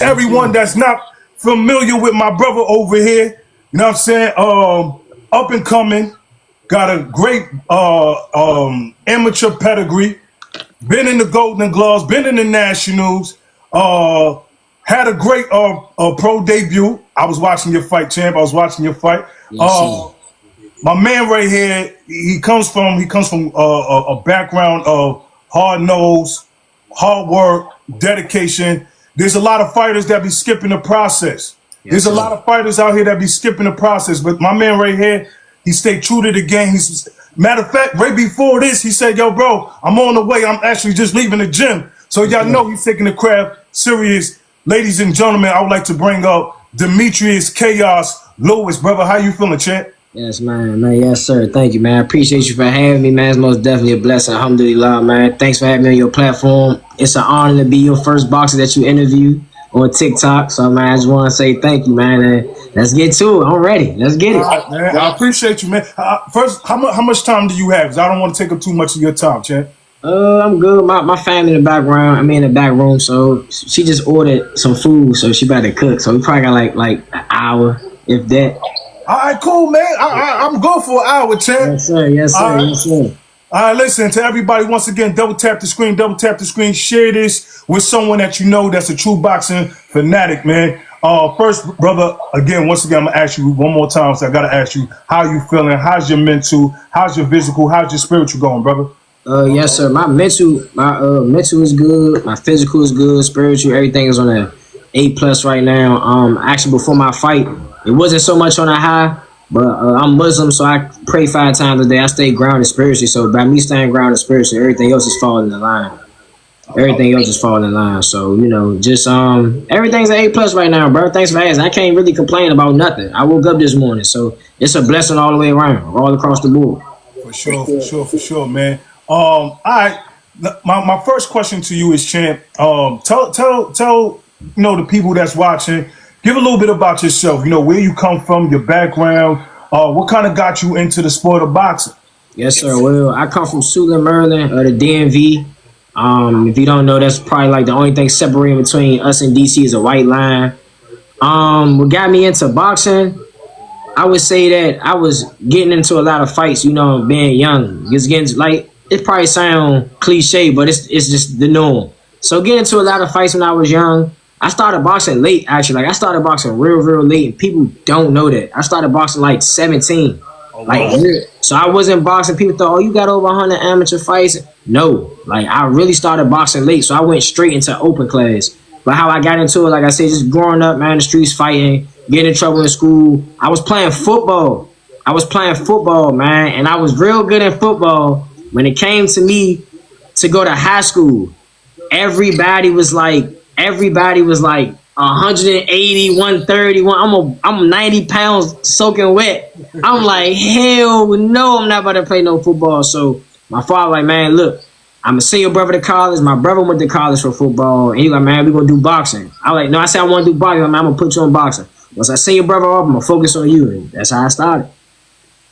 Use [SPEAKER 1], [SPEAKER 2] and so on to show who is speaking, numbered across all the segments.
[SPEAKER 1] Everyone that's not familiar with my brother over here, you know what I'm saying? Up and coming, got a great amateur pedigree, been in the Golden Gloves, been in the Nationals, had a great pro debut. I was watching your fight, champ. I was watching your fight.
[SPEAKER 2] Yes,
[SPEAKER 1] My man right here, he comes from a background of hard nose, hard work, dedication. There's a lot of fighters that be skipping the process. There's a lot of fighters out here that be skipping the process. But my man right here, he stayed true to the game. Matter of fact, right before this, he said, "Yo, bro, I'm on the way. I'm actually just leaving the gym." So y'all know he's taking the craft serious. Ladies and gentlemen, I would like to bring up Demitrius Khaos Lewis. Brother, how you feeling, champ?
[SPEAKER 2] yes, man. Yes, sir. Thank you, man. I appreciate you for having me, man. It's most definitely a blessing. Alhamdulillah, man. Thanks for having me on your platform. It's an honor to be your first boxer that you interview on TikTok. So, man, I just want to say thank you, man. And let's get to it. I'm ready. Let's get it.
[SPEAKER 1] Man, I appreciate you, man. First, how much time do you have? Because I don't want to take up too much of your time, champ.
[SPEAKER 2] I'm good. My family in the background. I mean, in the back room. So she just ordered some food. So she about to cook. So we probably got like an hour, if that.
[SPEAKER 1] All right, cool, man. I'm good for an hour, champ.
[SPEAKER 2] Yes, sir. Yes, sir. Yes, sir.
[SPEAKER 1] All right, listen to everybody. Once again, double tap the screen, share this with someone that you know that's a true boxing fanatic, man. First, brother, once again, I'm gonna ask you one more time. So I gotta ask you, how you feeling? How's your mental? How's your physical? How's your spiritual going, brother?
[SPEAKER 2] Yes, sir. My mental is good. My physical is good. Spiritual, everything is on a A+ right now. Actually, before my fight, it wasn't so much on a high. But I'm Muslim, so I pray 5 times a day. I stay grounded spiritually. So by me staying grounded spiritually, everything else is falling in line. Everything else is falling in line. So, you know, just everything's an A+ right now, bro. Thanks for asking. I can't really complain about nothing. I woke up this morning, so it's a blessing all the way around, all across the board.
[SPEAKER 1] For sure, man. All right. My first question to you is, champ. Tell the people that's watching. Give a little bit about yourself, where you come from, your background, what kind of got you into the sport of boxing?
[SPEAKER 2] Yes, sir. Well, I come from Suitland, Maryland, the DMV. If you don't know, that's probably like the only thing separating between us and DC is a white line. What got me into boxing, I would say that I was getting into a lot of fights, being young. It's getting like, it probably sound cliche, but it's just the norm. So getting into a lot of fights when I was young. I started boxing late, actually. Like, I started boxing real late, and people don't know that. I started boxing like 17. Oh, wow. So I wasn't boxing. People thought, oh, you got over 100 amateur fights. No, like, I really started boxing late, so I went straight into open class. But how I got into it, like I said, just growing up, man, in the streets fighting, getting in trouble in school. I was playing football. Man, and I was real good at football. When it came to me to go to high school, everybody was like 180, 130. I'm 90 pounds soaking wet. I'm like, hell no, I'm not about to play no football. So my father like, man, look, I'm gonna send your brother to college. My brother went to college for football. And he like, man, we're gonna do boxing. I like, no, I said I want to do boxing. I'm gonna put you on boxing. Once I send your brother off, I'm gonna focus on you. And that's how I started.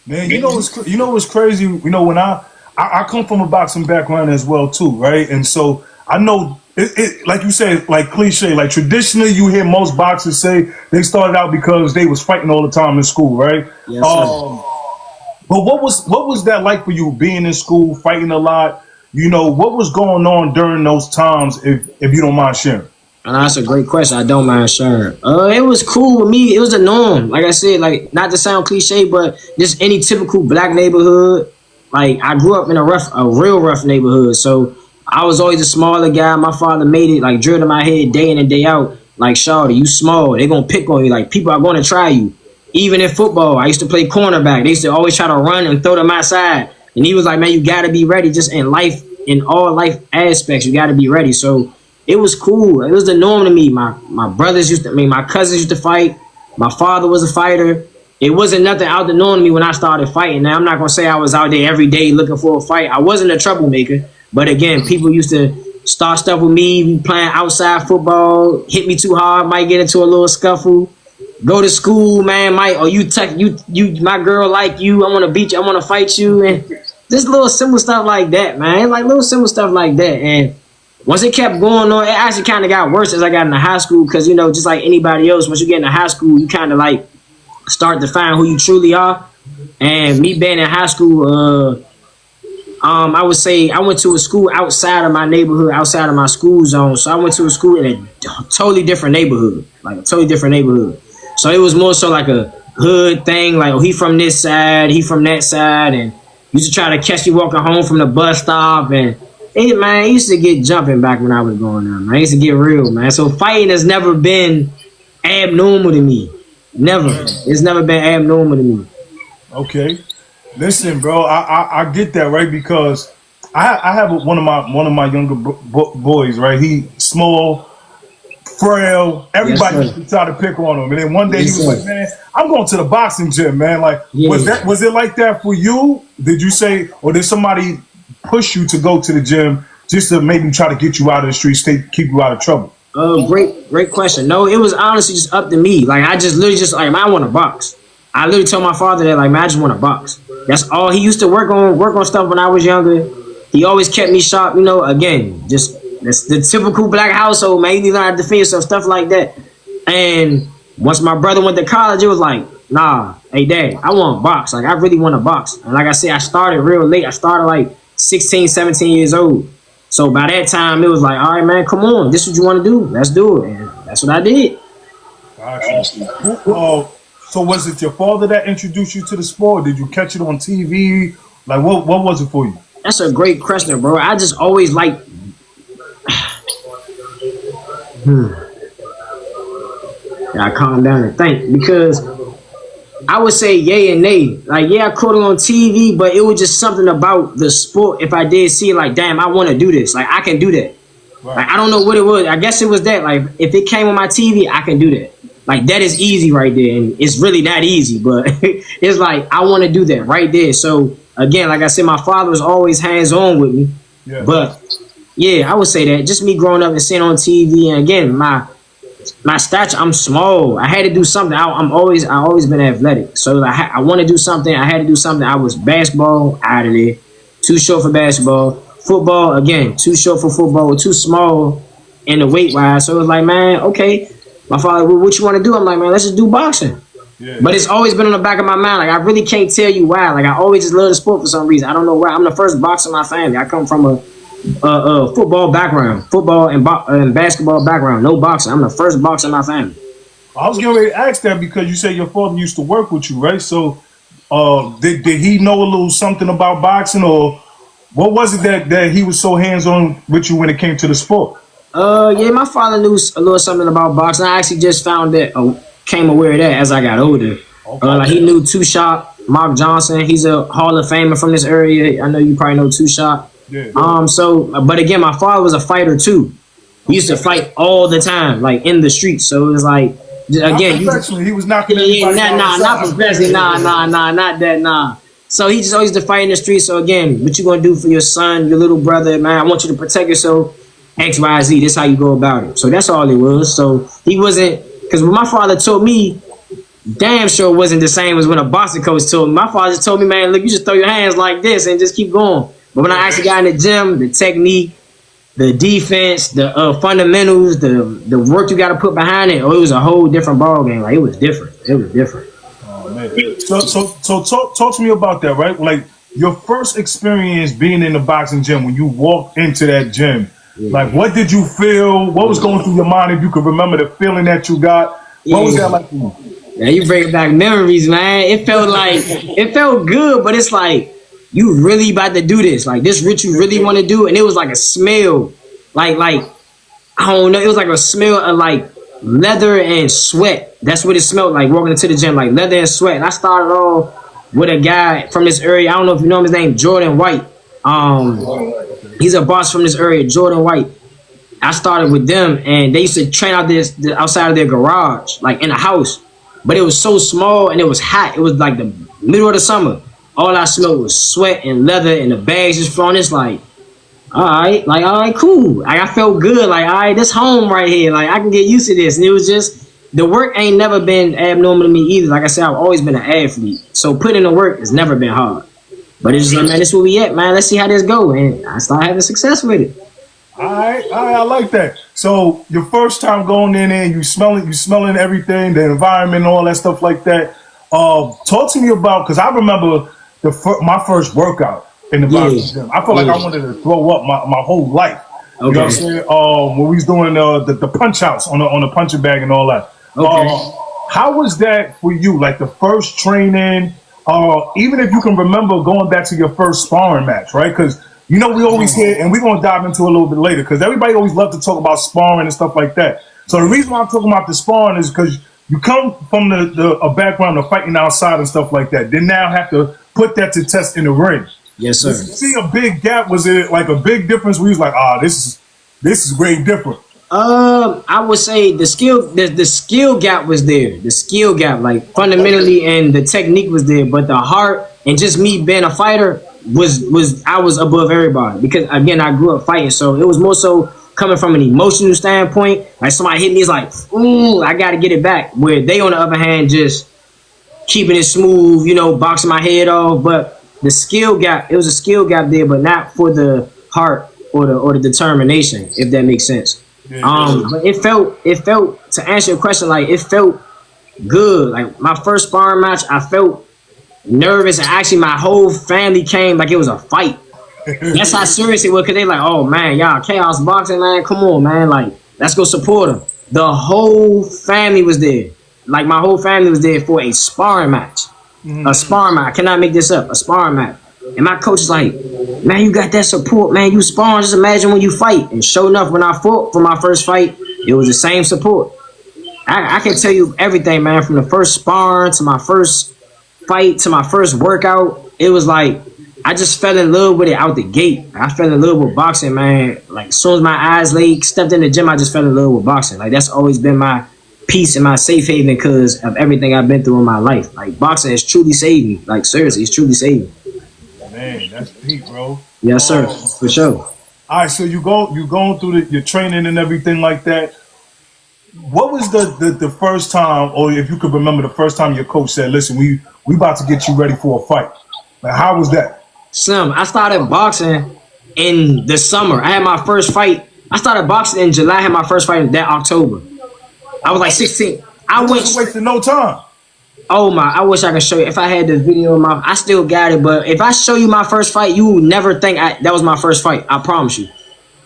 [SPEAKER 1] Man, you know what's crazy? When I come from a boxing background as well too, right? And so I know it like you said, like cliche, like traditionally you hear most boxers say they started out because they was fighting all the time in school, right?
[SPEAKER 2] Yes, sir.
[SPEAKER 1] But what was that like for you, being in school, fighting a lot? What was going on during those times, if you don't mind sharing?
[SPEAKER 2] And that's a great question. I don't mind sharing. It was cool with me. It was the norm. Like I said, like, not to sound cliche, but just any typical black neighborhood. Like, I grew up in a real rough neighborhood, so I was always a smaller guy. My father made it, like, drilled in my head day in and day out, like, shawty, you small. They're going to pick on you. Like, people are going to try you. Even in football, I used to play cornerback. They used to always try to run and throw to my side. And he was like, man, you got to be ready just in life, in all life aspects. You got to be ready. So it was cool. It was the norm to me. My cousins used to fight. My father was a fighter. It wasn't nothing out the norm to me when I started fighting. Now, I'm not going to say I was out there every day looking for a fight. I wasn't a troublemaker. But again, people used to start stuff with me, playing outside football, hit me too hard, might get into a little scuffle. Go to school, man, my girl like you, I want to beat you, I want to fight you, and just little simple stuff like that, man. Like little simple stuff like that. And once it kept going on, it actually kind of got worse as I got into high school because, you know, just like anybody else, once you get into high school, you kind of like start to find who you truly are. And me being in high school, I would say I went to a school outside of my neighborhood, outside of my school zone. So I went to a school in a totally different neighborhood, like a totally different neighborhood. So it was more so like a hood thing, like, oh, he from this side, he from that side, and used to try to catch me walking home from the bus stop. And man, I used to get jumping back when I was going on. Man. I used to get real, man. So fighting has never been abnormal to me. Never. It's never been abnormal to me.
[SPEAKER 1] Okay. Listen, bro, I get that, right? Because I have one of my younger boys, right? He small, frail. Everybody
[SPEAKER 2] Yes,
[SPEAKER 1] used to try to pick on him, and then one day
[SPEAKER 2] yes,
[SPEAKER 1] he was like, "Man, I'm going to the boxing gym, man." Like, was it like that for you? Did you say, or did somebody push you to go to the gym just to maybe try to get you out of the streets, keep you out of trouble?
[SPEAKER 2] Great question. No, it was honestly just up to me. Like I just literally just like, man, I want to box. I literally told my father that, like, man, I just want to box. That's all. He used to work on stuff when I was younger. He always kept me sharp, you know. Again, just that's the typical black household, man. You learn how to defend yourself, stuff like that. And once my brother went to college, it was like, nah, hey, dad, I want to box. Like, I really want to box. And like I said, I started real late. I started like 16, 17 years old. So by that time, it was like, all right, man, come on. This is what you want to do. Let's do it. And that's what I did.
[SPEAKER 1] Gotcha. So was it your father that introduced you to the sport? Did you catch it on TV? Like, what was it for you?
[SPEAKER 2] That's a great question, bro. I just always like. I calm down and think because I would say yay and nay. Like, yeah, I caught it on TV, but it was just something about the sport. If I did see it, like, damn, I want to do this. Like, I can do that. Right. Like, I don't know what it was. I guess it was that. Like, if it came on my TV, I can do that. Like, that is easy right there. And it's really not easy, but it's like, I want to do that right there. So, again, like I said, my father was always hands-on with me. Yeah. But, yeah, I would say that. Just me growing up and seeing on TV. And, again, my stature, I'm small. I had to do something. I always been athletic. So, I want to do something. I had to do something. I was basketball, out of there. Too short for basketball. Football, again, too short for football. Too small in the weight-wise. So, it was like, man, okay. My father, what you want to do? I'm like, man, let's just do boxing. Yeah. But it's always been on the back of my mind. Like, I really can't tell you why. Like, I always just love the sport for some reason. I don't know why. I'm the first boxer in my family. I come from a football background, football and basketball background. No boxing. I'm the first boxer in my family.
[SPEAKER 1] I was getting ready to ask that because you said your father used to work with you, right? So, did he know a little something about boxing, or what was it that he was so hands-on with you when it came to the sport?
[SPEAKER 2] Yeah, my father knew a little something about boxing. I actually just found that, came aware of that as I got older. Okay. Like, he knew Two Shot, Mark Johnson. He's a Hall of Famer from this area. I know you probably know Two Shot. Yeah. But again, my father was a fighter too. He used to fight all the time, like in the streets. So it was like, again,
[SPEAKER 1] he was knocking.
[SPEAKER 2] Not professionally, not that. So he just always used to fight in the streets. So again, what you gonna do for your son, your little brother, man? I want you to protect yourself. X, Y, Z. This is how you go about it. So that's all it was. So he wasn't, because what my father told me, damn sure wasn't the same as when a boxing coach told me. My father just told me, man, look, you just throw your hands like this and just keep going. But when I actually got in the gym, the technique, the defense, the fundamentals, the work you got to put behind it, it was a whole different ball game. Like, it was different. It was different.
[SPEAKER 1] Oh man. So talk to me about that, right? Like, your first experience being in the boxing gym, when you walked into that gym. Yeah. Like, what did you feel? What was going through your mind, if you could remember the feeling that you got? What was that like for you?
[SPEAKER 2] Yeah, you bring back memories, man. It felt good, but it's like, you really about to do this. Like, this what you really want to do? And it was like a smell. Like, I don't know. It was like a smell of like leather and sweat. That's what it smelled like walking into the gym, like leather and sweat. And I started off with a guy from this area. I don't know if you know him. His name Jordan White. He's a boss from this area, Jordan White. I started with them, and they used to train out outside of their garage, like in a house. But it was so small and it was hot. It was like the middle of the summer. All I smelled was sweat and leather, and the bags just flowing. It's like, all right, cool. Like, I felt good. Like, all right, this home right here. Like, I can get used to this. And it was just, the work ain't never been abnormal to me either. Like I said, I've always been an athlete. So putting in the work has never been hard. But it's just like, man, this is where we at, man. Let's see how this go. And I started having success with it.
[SPEAKER 1] All right, I like that. So your first time going in there, you smelling everything, the environment, all that stuff like that. Talk to me about because I remember my first workout in the
[SPEAKER 2] Yeah,
[SPEAKER 1] boxing gym. I felt like
[SPEAKER 2] yeah.
[SPEAKER 1] I wanted to throw up my whole life. You know what I'm
[SPEAKER 2] Okay,
[SPEAKER 1] saying? When we was doing the punch outs on the punching bag and all that.
[SPEAKER 2] okay.
[SPEAKER 1] How was that for you? Like the first training, even if you can remember going back to your first sparring match, right? Because you know we always hear, and we're gonna dive into it a little bit later, because everybody always loves to talk about sparring and stuff like that. So the reason why I'm talking about the sparring is because you come from a background of fighting outside and stuff like that. Then now have to put that to test in the ring.
[SPEAKER 2] Yes,
[SPEAKER 1] Did you
[SPEAKER 2] sir.
[SPEAKER 1] see a big gap? Was it like a big difference? Where you was like, this is way different.
[SPEAKER 2] I would say the skill gap was there. The skill gap, like fundamentally, and the technique was there. But the heart and just me being a fighter was I was above everybody because again I grew up fighting, so it was more so coming from an emotional standpoint. Like somebody hit me, it's like, ooh, I got to get it back. Where they on the other hand just keeping it smooth, boxing my head off. But the skill gap, it was a skill gap there, but not for the heart or the determination, if that makes sense.
[SPEAKER 1] Yeah.
[SPEAKER 2] But it felt to answer your question, like it felt good. Like my first sparring match, I felt nervous, and actually my whole family came like it was a fight. That's how serious it was, because they like, oh man, y'all Khaos boxing, man, come on, man, like let's go support him. The whole family was there. Like my whole family was there for a sparring match. A sparring match. I cannot make this up. A sparring match. And my coach is like, man, you got that support, man. You sparring. Just imagine when you fight. And sure enough, when I fought for my first fight, it was the same support. I can tell you everything, man. From the first sparring to my first fight to my first workout, it was like I just fell in love with it out the gate. I fell in love with boxing, man. Like as soon as my eyes stepped in the gym, I just fell in love with boxing. Like that's always been my peace and my safe haven because of everything I've been through in my life. Like boxing has truly saved me. Like seriously, it's truly saved me.
[SPEAKER 1] Man, that's deep, bro.
[SPEAKER 2] Yes, sir, for sure.
[SPEAKER 1] All right, so you going through your training and everything like that. What was the first time, or if you could remember the first time your coach said, "Listen, we about to get you ready for a fight." Like, how was that?
[SPEAKER 2] Slim, I started boxing in the summer. I had my first fight. I started boxing in July. I had my first fight in that October. I was like 16. I
[SPEAKER 1] You
[SPEAKER 2] went.
[SPEAKER 1] wasn't wasting no time.
[SPEAKER 2] Oh my! I wish I could show you. If I had the video of I still got it. But if I show you my first fight, you will never think that was my first fight. I promise you.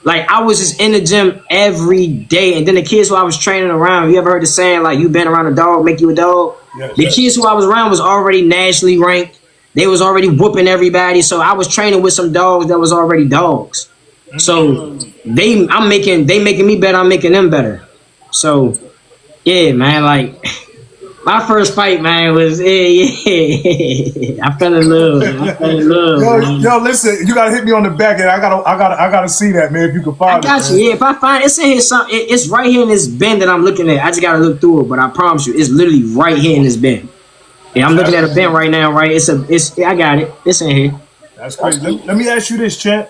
[SPEAKER 2] Like I was just in the gym every day, and then the kids who I was training around. You ever heard the saying like "you been around a dog, make you a dog"?
[SPEAKER 1] Yes.
[SPEAKER 2] The kids who I was around was already nationally ranked. They was already whooping everybody. So I was training with some dogs that was already dogs. So they making me better. I'm making them better. So yeah, man, like my first fight, man, was I fell in love. I fell in love, man.
[SPEAKER 1] Yo, listen, you gotta hit me on the back, and I gotta see that, man. If you can
[SPEAKER 2] I
[SPEAKER 1] find
[SPEAKER 2] got
[SPEAKER 1] it,
[SPEAKER 2] you.
[SPEAKER 1] man.
[SPEAKER 2] Yeah, if I find it's in here, it's right here in this bin that I'm looking at. I just gotta look through it, but I promise you, it's literally right here in this bin. Yeah, I'm looking at a bin right now. Right, I got it. It's in here.
[SPEAKER 1] That's crazy. Let me ask you this, Chant.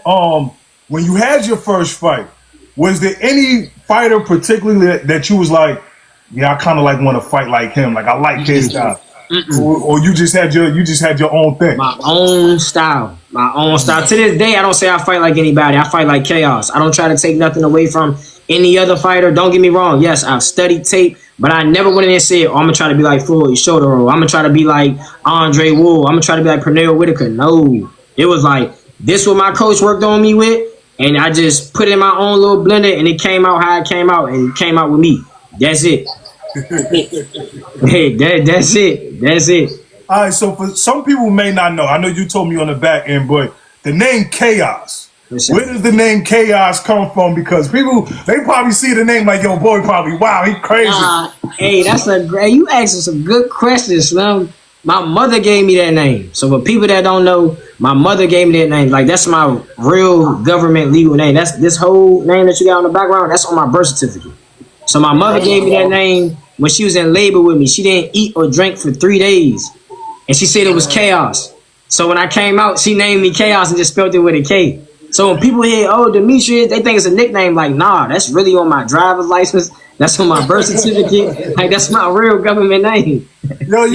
[SPEAKER 1] When you had your first fight, was there any fighter particularly that you was like, yeah, I kind of like want to fight like him, like I like his style, or you just had your own thing?
[SPEAKER 2] My own style. My own style. To this day, I don't say I fight like anybody. I fight like Khaos. I don't try to take nothing away from any other fighter. Don't get me wrong. Yes, I've studied tape, but I never went in there and said, oh, I'm going to try to be like Floyd Shoulder roll. I'm going to try to be like Andre Wool. I'm going to try to be like Pernell Whitaker. No. It was like, this what my coach worked on me with, and I just put it in my own little blender, and it came out how it came out, and it came out with me. That's it. Hey, that's it. That's it.
[SPEAKER 1] All right, so for some people who may not know, I know you told me on the back end, but the name Khaos. Where does the name Khaos come from? Because people, they probably see the name like, yo, boy, probably, wow, he crazy.
[SPEAKER 2] Hey, that's a great. You asking some good questions, Slim. My mother gave me that name. So for people that don't know, my mother gave me that name. Like that's my real government legal name. That's this whole name that you got on the background. That's on my birth certificate. So my mother gave me that name when she was in labor with me. She didn't eat or drink for 3 days, and she said it was Khaos. So when I came out, she named me Khaos and just spelled it with a K. So when people hear, oh, Demitrius, they think it's a nickname. Like, nah, that's really on my driver's license. That's on my birth certificate. Like that's my real government name.
[SPEAKER 1] Yo,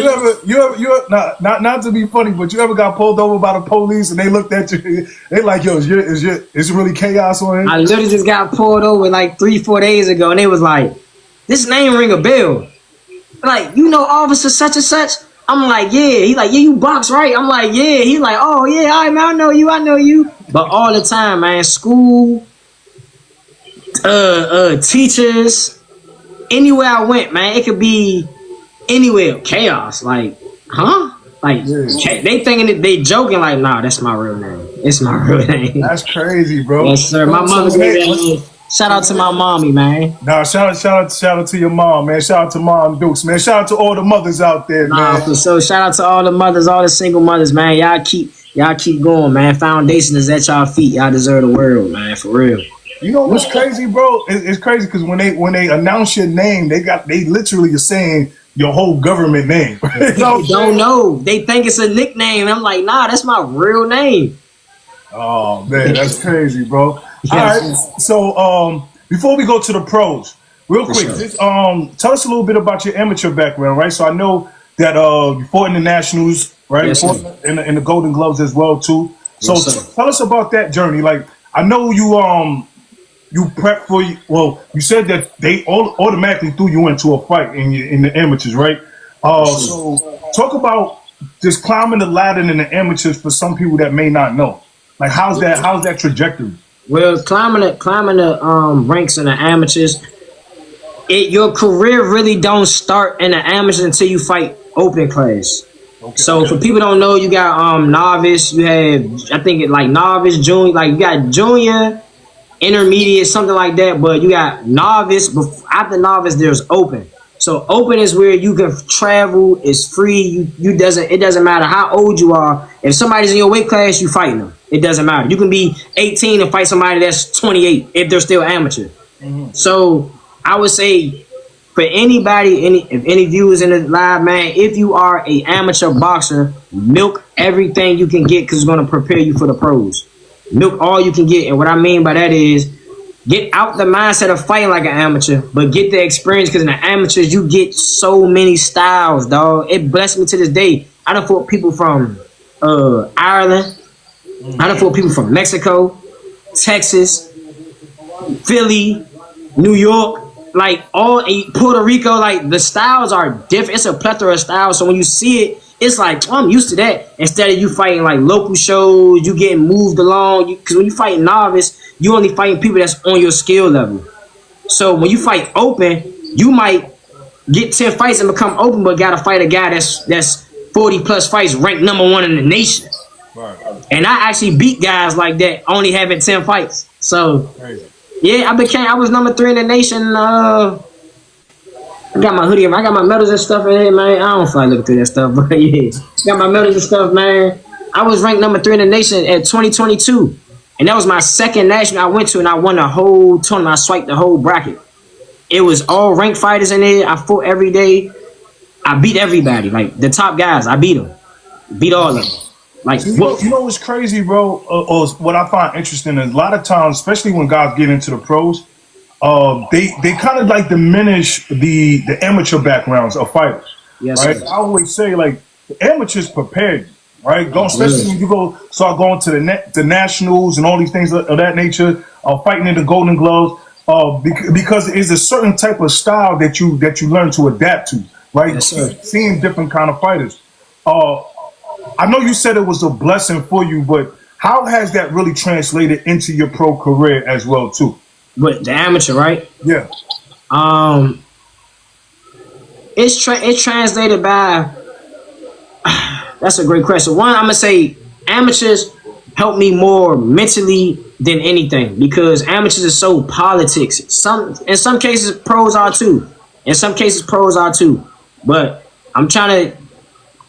[SPEAKER 1] not to be funny, but you ever got pulled over by the police and they looked at you, they like, yo, is it really chaos on here?
[SPEAKER 2] I literally just got pulled over like 3-4 days ago, and they was like, "This name ring a bell." Like, you know, officer such and such. I'm like, yeah. He like, yeah, you box, right? I'm like, yeah. He like, oh yeah, all right, man, I know you. But all the time, man, school, teachers, anywhere I went, man, it could be anywhere. Chaos, like, huh? Like, they thinking that they joking, like, nah, that's my real name. It's my real name.
[SPEAKER 1] That's crazy, bro.
[SPEAKER 2] Yes, sir. My mother gave that name. Shout out to my mommy, man.
[SPEAKER 1] Nah, shout out to your mom, man. Shout out to Mom Dukes, man. Shout out to all the mothers out there, man.
[SPEAKER 2] For sure. Shout out to all the mothers, all the single mothers, man. Y'all keep going, man. Foundation is at y'all feet. Y'all deserve the world, man. For real.
[SPEAKER 1] You know what's crazy, bro? It's crazy because when they announce your name, they literally are saying your whole government name.
[SPEAKER 2] People don't know. They think it's a nickname. I'm like, nah, that's my real name.
[SPEAKER 1] Oh man, that's crazy, bro.
[SPEAKER 2] Yes.
[SPEAKER 1] All right, so before we go to the pros, real quick, just, tell us a little bit about your amateur background, right? So I know that you fought in the Nationals, right?
[SPEAKER 2] Yes,
[SPEAKER 1] you fought in the Golden Gloves as well too. So
[SPEAKER 2] Yes,
[SPEAKER 1] tell us about that journey. Like I know you prepped for you said that they automatically threw you into a fight in the amateurs, right? So talk about just climbing the ladder in the amateurs for some people that may not know. Like how's that trajectory?
[SPEAKER 2] Well, climbing the ranks in the amateurs, your career really don't start in the amateurs until you fight open class. Okay. So for people don't know, you got novice, you have I think it like novice, junior, like you got junior, intermediate, something like that. But you got novice. After novice, there's open. So open is where you can travel. It's free. It doesn't matter how old you are. If somebody's in your weight class, you fighting them. It doesn't matter. You can be 18 and fight somebody that's 28 if they're still amateur. Mm-hmm. So I would say for anybody, if any viewers in the live, man, if you are a amateur boxer, milk everything you can get because it's going to prepare you for the pros. Milk all you can get. And what I mean by that is get out the mindset of fighting like an amateur, but get the experience because in the amateurs, you get so many styles, dog. It blessed me to this day. I done fought people from Ireland. I done fought people from Mexico, Texas, Philly, New York, like all Puerto Rico. Like the styles are different. It's a plethora of styles. So when you see it, it's like, oh, I'm used to that. Instead of you fighting like local shows, you getting moved along. Because when you fight novice, you only fighting people that's on your skill level. So when you fight open, you might get 10 fights and become open, but gotta fight a guy that's 40 plus fights, ranked #1 in the nation. Right. And I actually beat guys like that, only having 10 fights. So yeah, I was #3 in the nation. I got my hoodie, I got my medals and stuff in here, man. I don't feel like looking through that stuff, but yeah. Got my medals and stuff, man. I was ranked #3 in the nation at 2022. And that was my second national I went to, and I won the whole tournament. I swiped the whole bracket. It was all ranked fighters in there. I fought every day. I beat everybody. Like, the top guys, I beat them. Beat all of them. Like,
[SPEAKER 1] you know what's crazy, bro? Or what I find interesting is a lot of times, especially when guys get into the pros, they kind of like diminish the amateur backgrounds of fighters. Yes, right? I always say, like, the amateurs prepare you. Right, especially when you start going to the nationals and all these things of that nature, fighting in the Golden Gloves, because it's a certain type of style that you learn to adapt to, right? Yes, seeing different kind of fighters. I know you said it was a blessing for you, but how has that really translated into your pro career as well too?
[SPEAKER 2] But the amateur, right?
[SPEAKER 1] Yeah.
[SPEAKER 2] It's translated by. That's a great question. One, I'm gonna say amateurs help me more mentally than anything because amateurs are so politics. In some cases, pros are too. But I'm trying to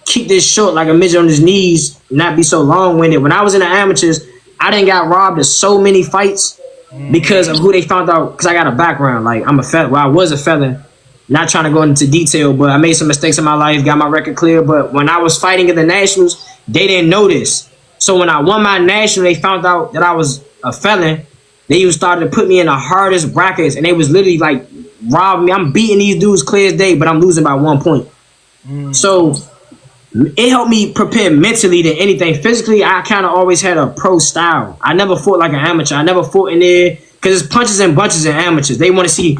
[SPEAKER 2] keep this short, like a midget on his knees, not be so long-winded. When I was in the amateurs, I didn't got robbed of so many fights because of who they found out. Because I got a background, like I'm a felon. Well, I was a felon. Not trying to go into detail, but I made some mistakes in my life, got my record clear. But when I was fighting in the nationals, they didn't know this. So when I won my national, they found out that I was a felon. They even started to put me in the hardest brackets, and they was literally like robbing me. I'm beating these dudes clear as day, but I'm losing by 1 point. So it helped me prepare mentally than anything. Physically, I kind of always had a pro style. I never fought like an amateur. I never fought in there because it's punches and bunches in amateurs. They want to see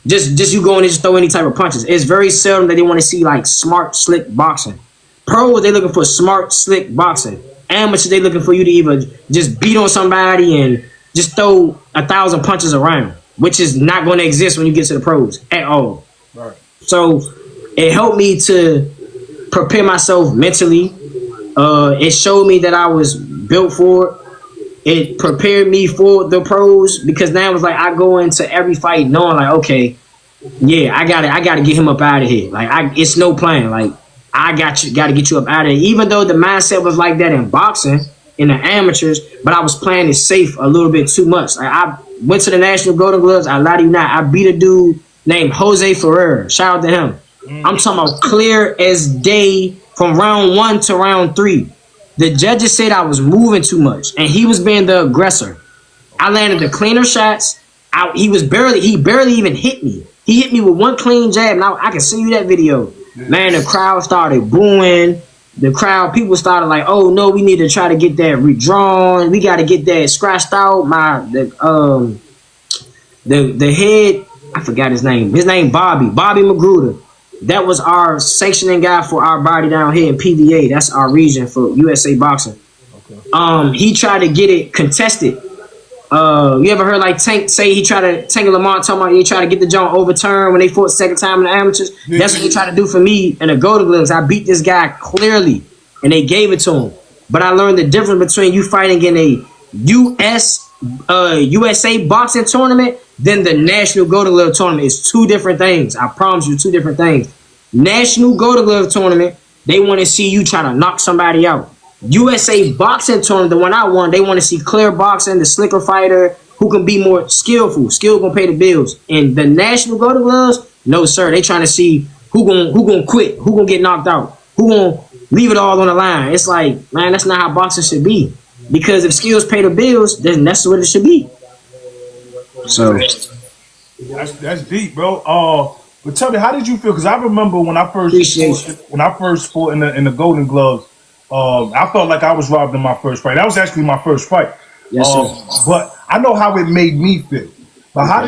[SPEAKER 2] just you go in and just throw any type of punches. It's very seldom that they want to see like smart, slick boxing. Pros, they looking for smart, slick boxing. Amateurs, they looking for you to either just beat on somebody and just throw 1,000 punches around, which is not going to exist when you get to the pros at all.
[SPEAKER 1] Right.
[SPEAKER 2] So it helped me to prepare myself mentally. It showed me that I was built for it. It prepared me for the pros because now it's like I go into every fight knowing like, okay, yeah, I gotta get him up out of here. Like it's no plan. Like I gotta get you up out of here. Even though the mindset was like that in boxing, in the amateurs, but I was playing it safe a little bit too much. Like I went to the National Golden Gloves. I lie to you not. I beat a dude named Jose Ferrer. Shout out to him. I'm talking about clear as day from round 1 to round 3. The judges said I was moving too much, and he was being the aggressor. I landed the cleaner shots. He barely even hit me. He hit me with one clean jab. Now I can send you that video. Man, the crowd started booing. People started like, oh no, we need to try to get that redrawn. We got to get that scratched out. The head, I forgot his name. His name Bobby Magruder. That was our sanctioning guy for our body down here in PBA. That's our region for USA Boxing. Okay. He tried to get it contested. You ever heard like Tank say Tank and Lamont talking about he tried to get the joint overturned when they fought second time in the amateurs? Yeah. That's what they tried to do for me in the Golden Gloves. I beat this guy clearly, and they gave it to him. But I learned the difference between you fighting in a USA boxing tournament than the National Golden Glove tournament. Is two different things. I promise you, two different things. National Golden Glove tournament, they want to see you try to knock somebody out. USA boxing tournament, the one I won, they want to see clear boxing, the slicker fighter who can be more skillful. Skill gonna pay the bills. And the National Golden Gloves, no sir, they trying to see who gonna quit, who gonna get knocked out, who gonna leave it all on the line. It's like, man, that's not how boxing should be. Because if skills pay the bills, then that's what it should be. So
[SPEAKER 1] that's deep, bro. But tell me, how did you feel? Because I remember when I first fought in the Golden Gloves, I felt like I was robbed in my first fight. That was actually my first fight.
[SPEAKER 2] Yes, sir.
[SPEAKER 1] But I know how it made me feel. But how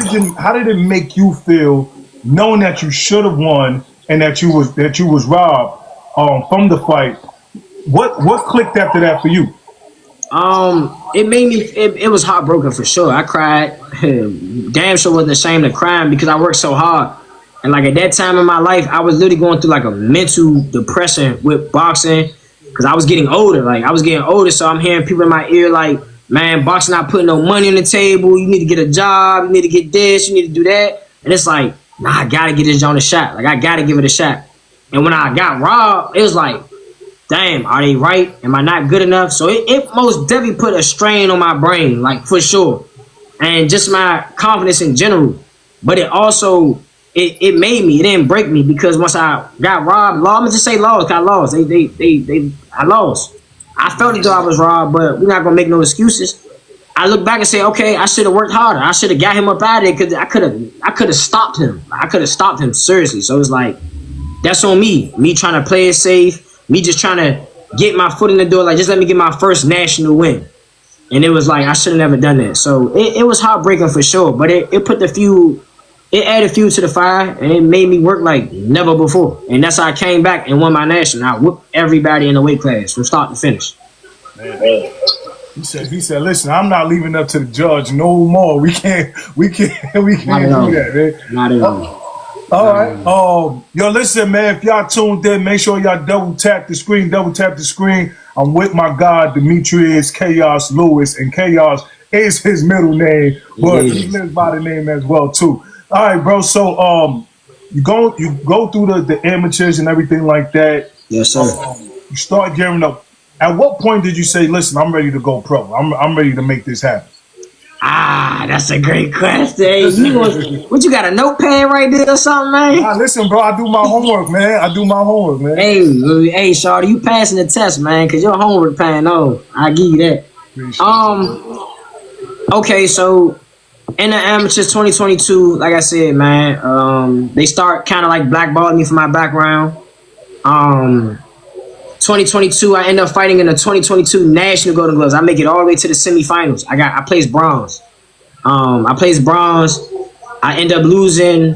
[SPEAKER 1] did it make you feel knowing that you should have won and that you was robbed from the fight? What clicked after that for you?
[SPEAKER 2] It made me. It was heartbroken for sure. I cried. Damn sure wasn't ashamed of crying because I worked so hard. And like at that time in my life, I was literally going through like a mental depression with boxing because I was getting older. So I'm hearing people in my ear like, man, boxing not putting no money on the table. You need to get a job. You need to get this. You need to do that. And it's like, nah, I gotta get this joint a shot. Like I gotta give it a shot. And when I got robbed, it was like, damn, are they right? Am I not good enough? So it most definitely put a strain on my brain, like for sure. And just my confidence in general. But it also, it made me, it didn't break me because once I got robbed, I'm gonna just say lost, I lost. I lost. I felt as though I was robbed, but we're not gonna make no excuses. I look back and say, okay, I should have worked harder. I should have got him up out of there because I could have stopped him. I could have stopped him seriously. So it's like, that's on me. Me trying to play it safe. Me just trying to get my foot in the door, like just let me get my first national win. And it was like, I should have never done that. So it was heartbreaking for sure, but it added fuel to the fire and it made me work like never before. And that's how I came back and won my national. I whooped everybody in the weight class from start to finish.
[SPEAKER 1] Man. He said, listen, I'm not leaving up to the judge no more. We can't do that, man.
[SPEAKER 2] Not at all.
[SPEAKER 1] All right. Yo, listen, man. If y'all tuned in, make sure y'all double tap the screen. I'm with my guy, Demitrius Khaos Lewis, and Khaos is his middle name, but he lives by the name as well too. All right, bro. So, you go through the amateurs and everything like that.
[SPEAKER 2] Yes, sir.
[SPEAKER 1] You start gearing up. At what point did you say, "Listen, I'm ready to go pro. I'm ready to make this happen"?
[SPEAKER 2] That's a great question. What you got, a notepad right there or something, man?
[SPEAKER 1] Nah, listen, bro, I do my homework, man.
[SPEAKER 2] Hey, Shawty, you passing the test, man, because your homework paying off. I give you that. Okay, so In the amateurs 2022, like I said, man, they start kind of like blackballing me for my background. 2022, I end up fighting in the 2022 National Golden Gloves. I make it all the way to the semifinals. I placed bronze. I placed bronze. I end up losing,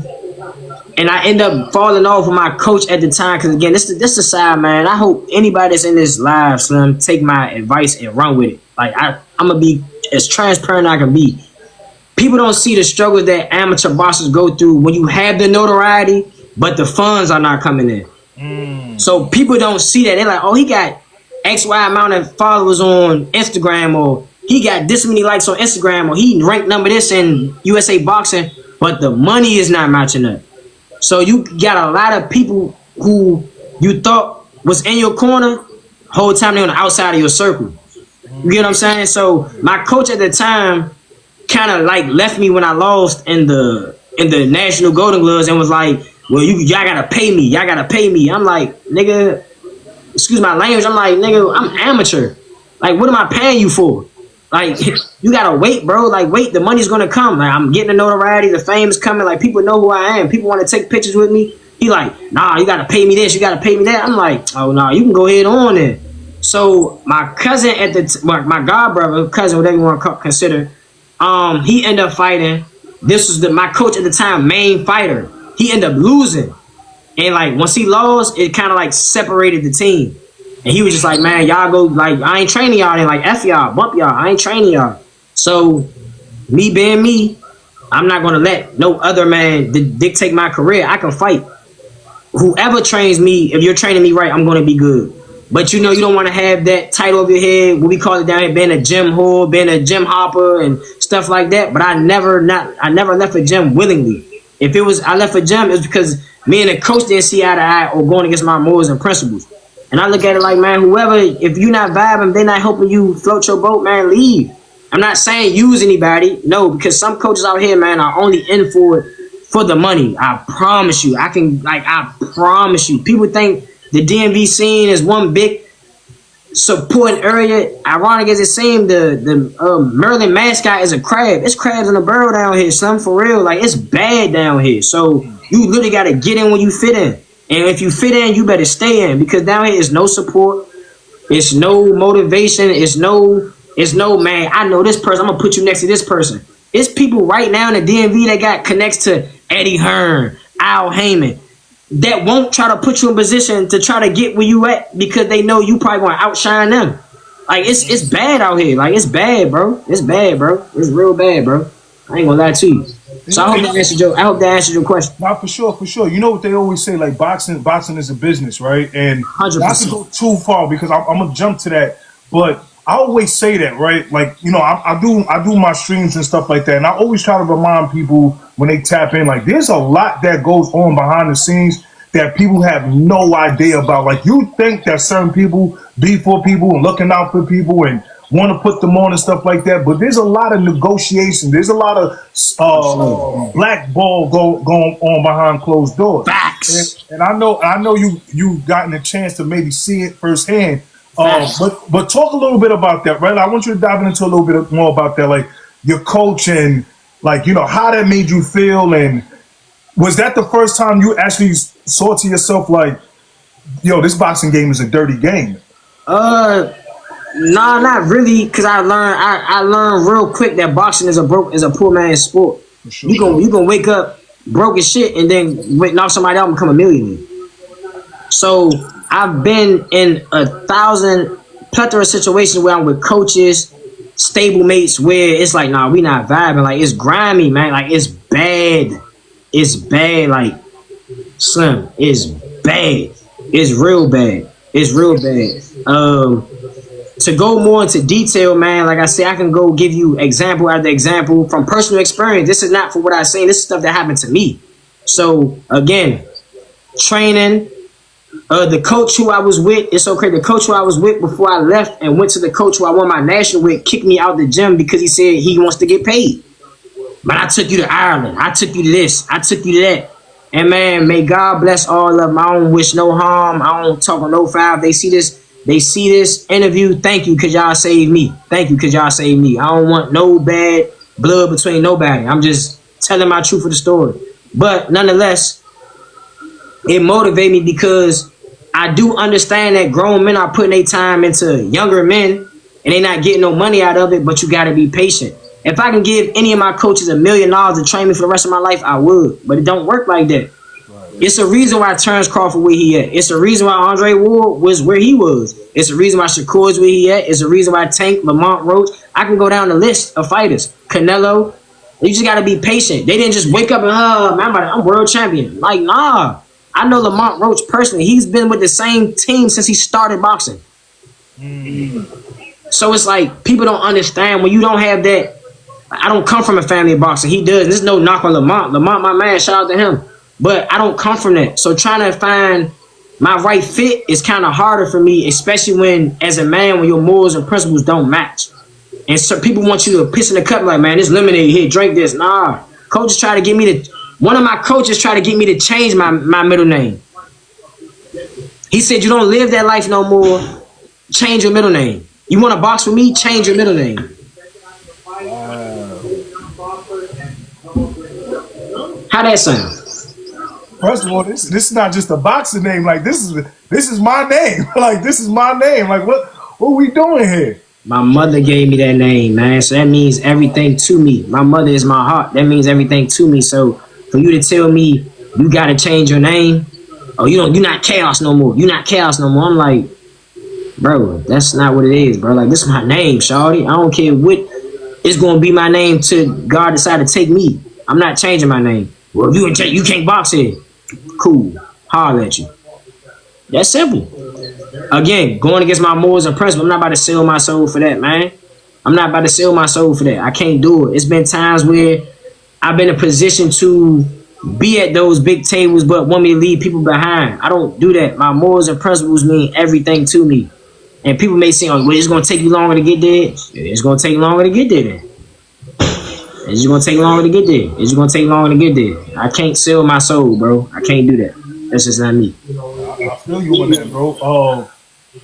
[SPEAKER 2] and I end up falling off with my coach at the time. Because again, this the side, man. I hope anybody that's in this live, Slim, take my advice and run with it. Like I'm gonna be as transparent as I can be. People don't see the struggles that amateur boxers go through when you have the notoriety, but the funds are not coming in. So people don't see that. They're like, oh, he got X, Y amount of followers on Instagram, or he got this many likes on Instagram, or he ranked number this in USA Boxing, but the money is not matching up. So you got a lot of people who you thought was in your corner, whole time they're on the outside of your circle. You get what I'm saying? So my coach at the time kind of like left me when I lost in the National Golden Gloves and was like, well, y'all gotta pay me. Y'all gotta pay me. I'm like, nigga, excuse my language. I'm like, nigga, I'm amateur. Like, what am I paying you for? Like, you gotta wait, bro. Like, wait, the money's gonna come. Like, I'm getting the notoriety, the fame is coming. Like, people know who I am. People want to take pictures with me. He like, nah, you gotta pay me this. You gotta pay me that. I'm like, oh, nah, you can go ahead on it. So my cousin at my god brother, cousin, whatever you want to consider, he ended up fighting. This was my coach at the time, main fighter. He ended up losing. And like once he lost, it kind of like separated the team. And he was just like, man, y'all go, like, I ain't training y'all. And like, F y'all, bump y'all. I ain't training y'all. So me being me, I'm not going to let no other man dictate my career. I can fight. Whoever trains me, if you're training me right, I'm going to be good. But you know, you don't want to have that title over your head, what we call it down here, being a gym whore, being a gym hopper and stuff like that. But I never left a gym willingly. If it was I left a gym, it was because me and the coach didn't see eye to eye or going against my morals and principles. And I look at it like, man, whoever, if you're not vibing, they're not helping you float your boat, man, leave. I'm not saying use anybody, no, because some coaches out here, man, are only in for it for the money. I promise you. I promise you. People think the DMV scene is one big supporting area. Ironic as it seems, the Maryland mascot is a crab. It's crabs in the barrel down here, son, for real. Like, it's bad down here. So you literally got to get in when you fit in. And if you fit in, you better stay in, because down here is no support. It's no motivation. It's no, man, I know this person. I'm going to put you next to this person. It's people right now in the DMV that got connects to Eddie Hearn, Al Heyman, that won't try to put you in position to try to get where you at because they know you probably going to outshine them. Like, it's bad out here. Like, it's bad, bro. It's bad, bro. It's real bad, bro. I ain't gonna lie to you. So I hope that answered your question.
[SPEAKER 1] Not for sure, for sure. You know what they always say, like boxing is a business, right? And
[SPEAKER 2] 100%.
[SPEAKER 1] not to go too far because I'm gonna jump to that, but I always say that, right? Like, you know, I do my streams and stuff like that, and I always try to remind people when they tap in, like, there's a lot that goes on behind the scenes that people have no idea about. Like, you think that certain people be for people and looking out for people and want to put them on and stuff like that, but there's a lot of negotiation. There's a lot of blackball going on behind closed doors.
[SPEAKER 2] Facts.
[SPEAKER 1] And I know you've gotten a chance to maybe see it firsthand. But talk a little bit about that, right? I want you to dive into a little bit more about that, like your coach and, like, you know, how that made you feel. And was that the first time you actually saw to yourself, like, yo, this boxing game is a dirty game?
[SPEAKER 2] Nah, not really, because I learned real quick that boxing is a poor man's sport. Sure. You gonna wake up broke as shit and then knock somebody out and become a millionaire. So I've been in 1,000 plethora of situations where I'm with coaches, stable mates, where it's like, nah, we not vibing. Like, it's grimy, man. Like, it's bad. It's bad. Like, Slim, it's bad. It's real bad. It's real bad. To go more into detail, man, like I said, I can go give you example after example from personal experience. This is not for what I'm saying. This is stuff that happened to me. So, again, training, the coach who I was with, it's so crazy. The coach who I was with before I left and went to the coach who I won my national with kicked me out the gym because he said he wants to get paid. But I took you to Ireland. I took you to this. I took you to that. And, man, may God bless all of them. I don't wish no harm. I don't talk on no foul. They see this interview. Thank you, because y'all saved me. Thank you, because y'all saved me. I don't want no bad blood between nobody. I'm just telling my truth of the story. But nonetheless, it motivated me because I do understand that grown men are putting their time into younger men and they not getting no money out of it, but you got to be patient. If I can give any of my coaches $1 million to train me for the rest of my life, I would. But it don't work like that. It's a reason why Terrence Crawford where he at. It's a reason why Andre Ward was where he was. It's a reason why Shakur's where he at. It's a reason why Tank, Lamont, Roach. I can go down the list of fighters. Canelo. You just got to be patient. They didn't just wake up and, man, I'm world champion. Like, nah. I know Lamont Roach personally. He's been with the same team since he started boxing. So it's like people don't understand when you don't have that. I don't come from a family of boxing. He does. There's no knock on Lamont. Lamont, my man, shout out to him. But I don't come from that. So trying to find my right fit is kind of harder for me, especially when, as a man, when your morals and principles don't match. And so people want you to piss in the cup like, man, this lemonade here, drink this. Nah. Coaches try to get me to... One of my coaches tried to get me to change my middle name. He said, you don't live that life no more. Change your middle name. You want to box with me? Change your middle name. How that sound?
[SPEAKER 1] First of all, this is not just a boxing name. Like this is my name. Like this is my name. Like what are we doing here?
[SPEAKER 2] My mother gave me that name, man. So that means everything to me. My mother is my heart. That means everything to me. So for you to tell me you gotta change your name, oh, you're not Khaos no more. You're not Khaos no more. I'm like, bro, that's not what it is, bro. Like this is my name, shawty. I don't care what it's gonna be my name till God decide to take me. I'm not changing my name. Well, you can't box here. Cool. Holler at you. That's simple. Again, going against my morals and principles, I'm not about to sell my soul for that, man. I'm not about to sell my soul for that. I can't do it. It's been times where I've been in a position to be at those big tables but want me to leave people behind. I don't do that. My morals and principles mean everything to me. And people may say, oh, well, it's going to take you longer to get there. It's going to take longer to get there then. It's just going to take longer to get there. It's just going to take longer to get there. I can't sell my soul, bro. I can't do that. That's just not me.
[SPEAKER 1] I feel you on that, bro.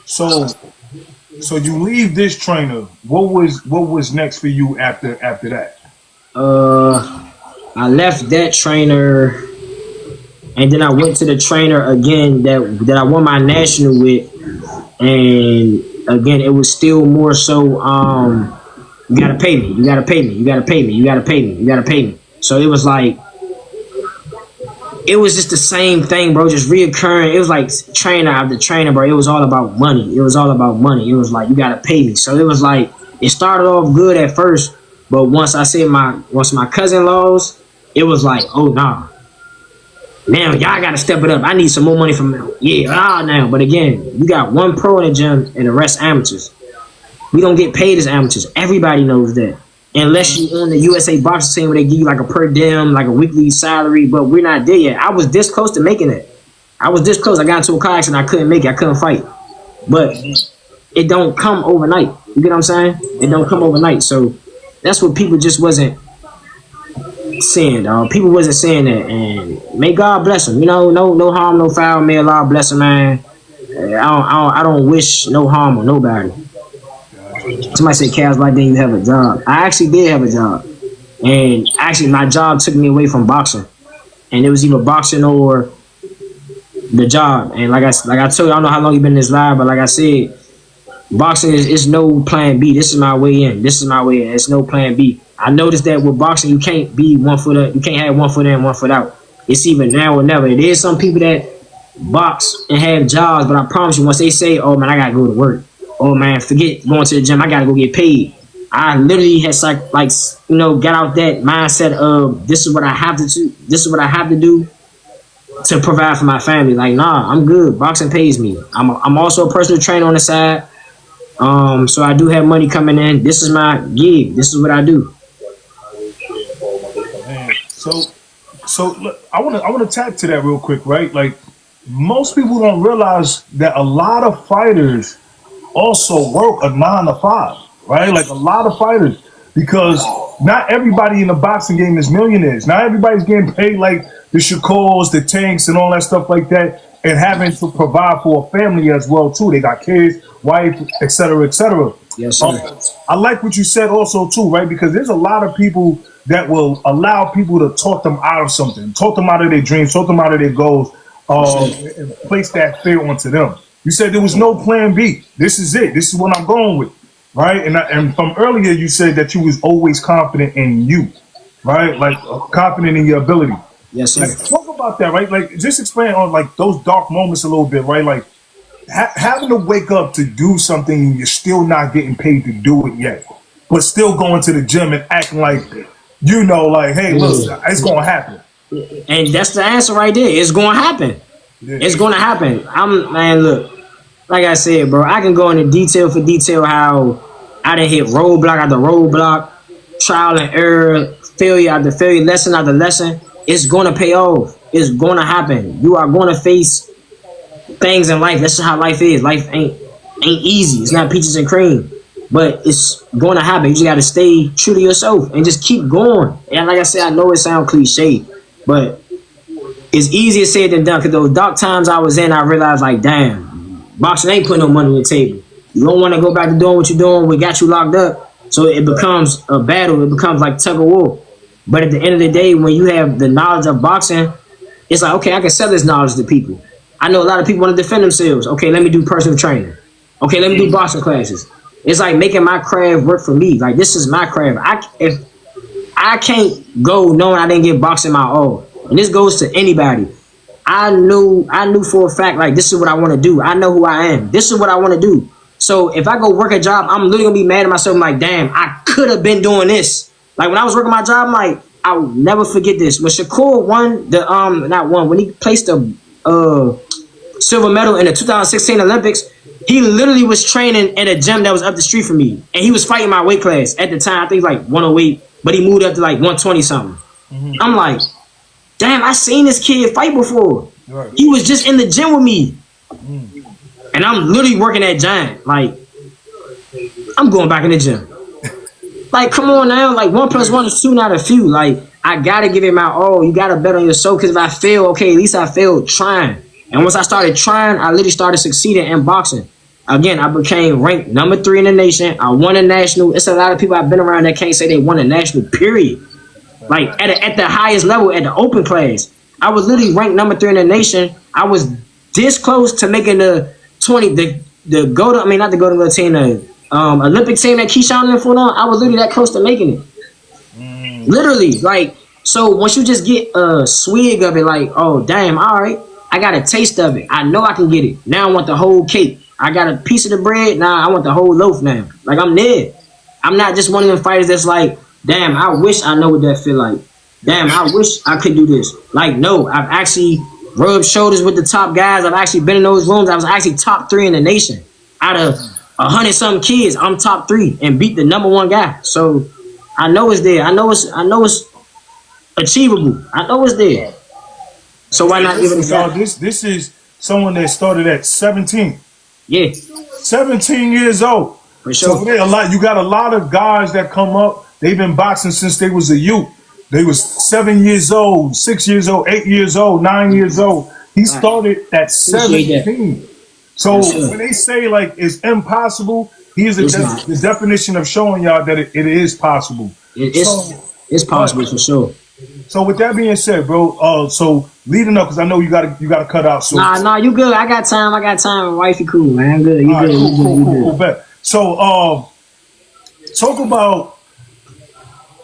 [SPEAKER 1] So you leave this trainer. What was next for you after that?
[SPEAKER 2] I left that trainer, and then I went to the trainer again that I won my national with, and again it was still more so you gotta pay me, you gotta pay me, you gotta pay me, you gotta pay me, you gotta pay me. So it was like, it was just the same thing, bro, just reoccurring. It was like trainer after trainer, bro. It was all about money. It was all about money. It was like, you gotta pay me. So it was like, it started off good at first, but once my cousin-in-laws, it was like, oh nah, man, y'all gotta step it up. I need some more money from them. Now. But again, you got one pro in the gym and the rest amateurs. We don't get paid as amateurs. Everybody knows that. Unless you on the USA boxing team where they give you like a per diem, like a weekly salary, but we're not there yet. I was this close to making it. I was this close. I got into a car accident. I couldn't make it. I couldn't fight. But it don't come overnight. You get what I'm saying? It don't come overnight. So that's what people just wasn't saying, dog. People wasn't saying that. And may God bless them. You know, no harm, no foul. May Allah bless them, man. I don't wish no harm on nobody. Somebody said, Khaos, why didn't you have a job? I actually did have a job. And actually, my job took me away from boxing. And it was either boxing or the job. And like I told you, I don't know how long you've been in this live, but like I said, boxing is no plan B. This is my way in. This is my way in. It's no plan B. I noticed that with boxing, you can't be 1 foot up. You can't have 1 foot in, 1 foot out. It's either now or never. There's some people that box and have jobs, but I promise you, once they say, oh, man, I got to go to work. Oh, man, forget going to the gym. I got to go get paid. I literally had got out that mindset of this is what I have to do. This is what I have to do to provide for my family. Like, nah, I'm good. Boxing pays me. I'm also a personal trainer on the side. So I do have money coming in. This is my gig. This is what I do.
[SPEAKER 1] Man, so look, I want to tap to that real quick, right? Like, most people don't realize that a lot of fighters also work a 9 to 5, right? Like a lot of fighters, because not everybody in the boxing game is millionaires. Not everybody's getting paid like the Shakurs, the Tanks, and all that stuff like that, and having to provide for a family as well too. They got kids, wife, etc., etc.
[SPEAKER 2] Yes, sir.
[SPEAKER 1] I like what you said also too, right? Because there's a lot of people that will allow people to talk them out of something, talk them out of their dreams, talk them out of their goals, and place that fear onto them. You said there was no plan B. This is it. This is what I'm going with, right? And from earlier, you said that you was always confident in you, right? Like confident in your ability.
[SPEAKER 2] Yes, sir.
[SPEAKER 1] Like, talk about that, right? Like, just explain on like those dark moments a little bit, right? Like having to wake up to do something and you're still not getting paid to do it yet, but still going to the gym and acting like, you know, like, hey, look, it's gonna happen.
[SPEAKER 2] And that's the answer right there. It's going to happen.
[SPEAKER 1] Yeah.
[SPEAKER 2] It's going to happen. Man, look, like I said, bro, I can go into detail for detail how I done hit roadblock after roadblock, trial and error, failure after failure, lesson after lesson. It's going to pay off. It's going to happen. You are going to face things in life. That's just how life is. Life ain't easy. It's not peaches and cream. But it's going to happen. You just got to stay true to yourself and just keep going. And like I said, I know it sounds cliche, but it's easier said than done. Because those dark times I was in, I realized, like, damn, boxing ain't putting no money on the table. You don't want to go back to doing what you're doing. We got you locked up. So it becomes a battle. It becomes like tug of war. But at the end of the day, when you have the knowledge of boxing, it's like, okay, I can sell this knowledge to people. I know a lot of people want to defend themselves. Okay, let me do personal training. Okay, let me do boxing classes. It's like making my craft work for me. Like, this is my craft. If I can't go knowing I didn't get boxing my all. And this goes to anybody. I knew for a fact, like, this is what I want to do. I know who I am. This is what I want to do. So if I go work a job, I'm literally going to be mad at myself. I'm like, damn, I could have been doing this. Like, when I was working my job, I'm like, I'll never forget this. When Shakur won the, when he placed the silver medal in the 2016 Olympics, he literally was training at a gym that was up the street from me. And he was fighting my weight class. At the time, I think like 108, but he moved up to like 120 something. Mm-hmm. I'm like, damn, I seen this kid fight before. Right. He was just in the gym with me. Mm. And I'm literally working at Giant. Like, I'm going back in the gym. Like, come on now. Like, 1 + 1 is 2, not a few. Like, I got to give it my all. You got to bet on yourself. Because if I fail, okay, at least I failed trying. And once I started trying, I literally started succeeding in boxing. Again, I became ranked number 3 in the nation. I won a national. It's a lot of people I've been around that can't say they won a national, period. Like, at the highest level, at the open class. I was literally ranked number 3 in the nation. I was this close to making the 20, the golden, I mean, not the golden goal team, the Olympic team that Keyshawn and put on. I was literally that close to making it. Literally, like, so once you just get a swig of it, like, oh, damn, all right, I got a taste of it. I know I can get it. Now I want the whole cake. I got a piece of the bread. Now I want the whole loaf now. Like, I'm there. I'm not just one of them fighters that's like, damn, I wish I know what that feel like. Damn, I wish I could do this. Like, no, I've actually rubbed shoulders with the top guys. I've actually been in those rooms. I was actually top 3 in the nation. Out of 100-something kids, I'm top 3 and beat the number 1 guy. So I know it's there. I know it's achievable. I know it's there. So why not give it a shot?
[SPEAKER 1] This is someone that started at 17.
[SPEAKER 2] Yeah.
[SPEAKER 1] 17 years old.
[SPEAKER 2] For sure.
[SPEAKER 1] So you got a lot of guys that come up. They've been boxing since they was a youth. They was 7 years old, 6 years old, 8 years old, 9 years old. He started at 17. So when they say like it's impossible, here's the definition of showing y'all that it is possible.
[SPEAKER 2] It's possible for sure.
[SPEAKER 1] So with that being said, bro, so leading up, because I know you gotta cut out. So
[SPEAKER 2] nah, you good. I got time. Wifey cool, man. I'm good. You
[SPEAKER 1] right,
[SPEAKER 2] good.
[SPEAKER 1] Cool. So talk about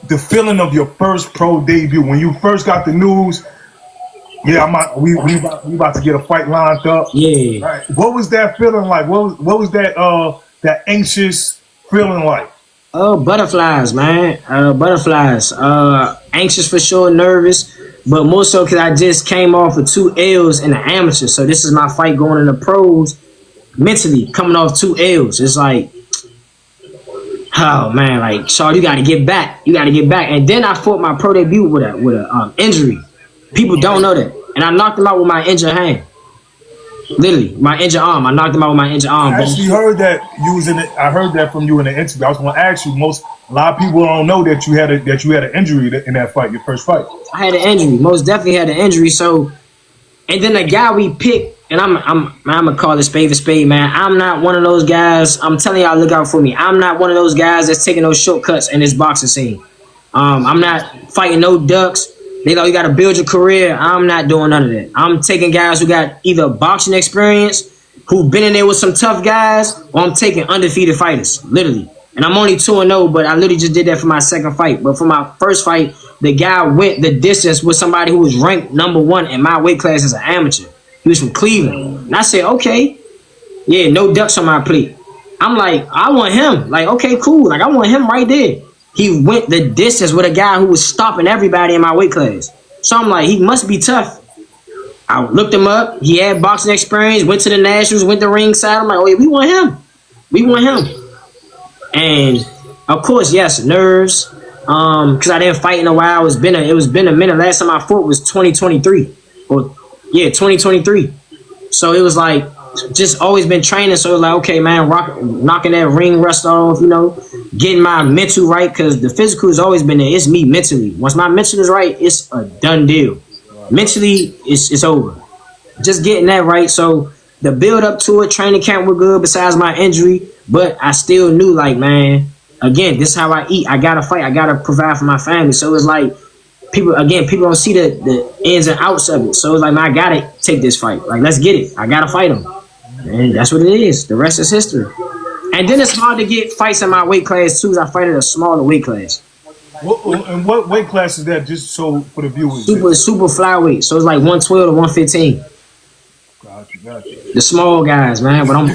[SPEAKER 1] the feeling of your first pro debut when you first got the news. Yeah, we about to get a fight lined up.
[SPEAKER 2] Yeah.
[SPEAKER 1] Right. What was that feeling like? What was that anxious feeling like?
[SPEAKER 2] Butterflies, man. Butterflies. Anxious for sure, nervous, but more so because I just came off of 2 L's in the amateur. So this is my fight going in the pros. Mentally coming off 2 L's, it's like, oh man, like, Shaw, you got to get back. And then I fought my pro debut with a injury. People don't know that, and I knocked him out with my injured hand. Literally, my injured arm. I knocked him out with my injured arm.
[SPEAKER 1] I actually heard that you was in it. I heard that from you in the interview. I was going to ask you. A lot of people don't know that you had an injury in that fight, your first fight.
[SPEAKER 2] I had an injury. Most definitely had an injury. So, and then the guy we picked and I'm gonna call it spade for spade, man. I'm not one of those guys. I'm telling y'all, look out for me. I'm not one of those guys that's taking those shortcuts in this boxing scene. I'm not fighting no ducks. They like you got to build your career. I'm not doing none of that. I'm taking guys who got either boxing experience, who been in there with some tough guys, or I'm taking undefeated fighters, literally. And I'm only 2-0, but I literally just did that for my second fight. But for my first fight, the guy went the distance with somebody who was ranked #1 in my weight class as an amateur. He was from Cleveland. And I said, okay, yeah, no ducks on my plate. I'm like, I want him. Like, okay, cool. Like, I want him right there. He went the distance with a guy who was stopping everybody in my weight class. So I'm like, he must be tough. I looked him up. He had boxing experience, went to the Nationals, went to ringside. I'm like, oh, yeah, we want him. We want him. And, of course, yes, nerves. Because I didn't fight in a while. It was been a minute. Last time I fought was 2023. Or, yeah, 2023. So it was like, just always been training. So it was like, okay, man, knocking that ring rust off, you know, getting my mental right, because the physical has always been there. It's me mentally. Once my mental is right, it's a done deal. Mentally, it's over. Just getting that right. So the build up to it, training camp was good besides my injury, but I still knew, like, man, again, this is how I eat. I gotta fight. I gotta provide for my family. So it's like, people don't see the ins and outs of it. So it's like, man, I gotta take this fight. Like, let's get it. I gotta fight him. And that's what it is. The rest is history. And then it's hard to get fights in my weight class too, as I fight at a smaller weight class.
[SPEAKER 1] And what weight class is that? Just so for the viewers.
[SPEAKER 2] Super flyweight. So it's like 112 to 115.
[SPEAKER 1] Gotcha.
[SPEAKER 2] The small guys, man. But I'm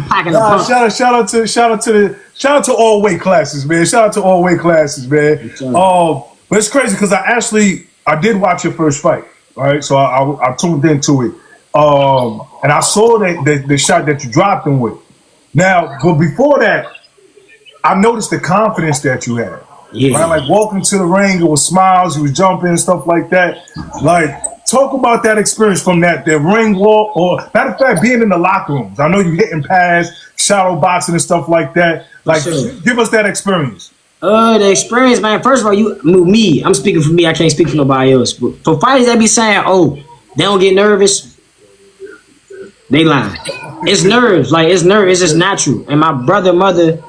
[SPEAKER 2] packing the punch.
[SPEAKER 1] Shout out to all weight classes, man. Shout out to all weight classes, man. But it's crazy because I did watch your first fight, right? So I tuned into it. And I saw that the shot that you dropped him with. Now, but before that, I noticed the confidence that you had. Yeah. Right? Like walking to the ring, it was smiles, you was jumping and stuff like that. Like, talk about that experience from that ring walk, or matter of fact, being in the locker rooms. I know you hitting pads, shadow boxing and stuff like that. Like, give us that experience.
[SPEAKER 2] The experience, man. First of all, I'm speaking for me. I can't speak for nobody else. But for fighters that be saying, oh, they don't get nervous, they lying. It's nerves. Like, it's nerves. It's just natural. And my mother,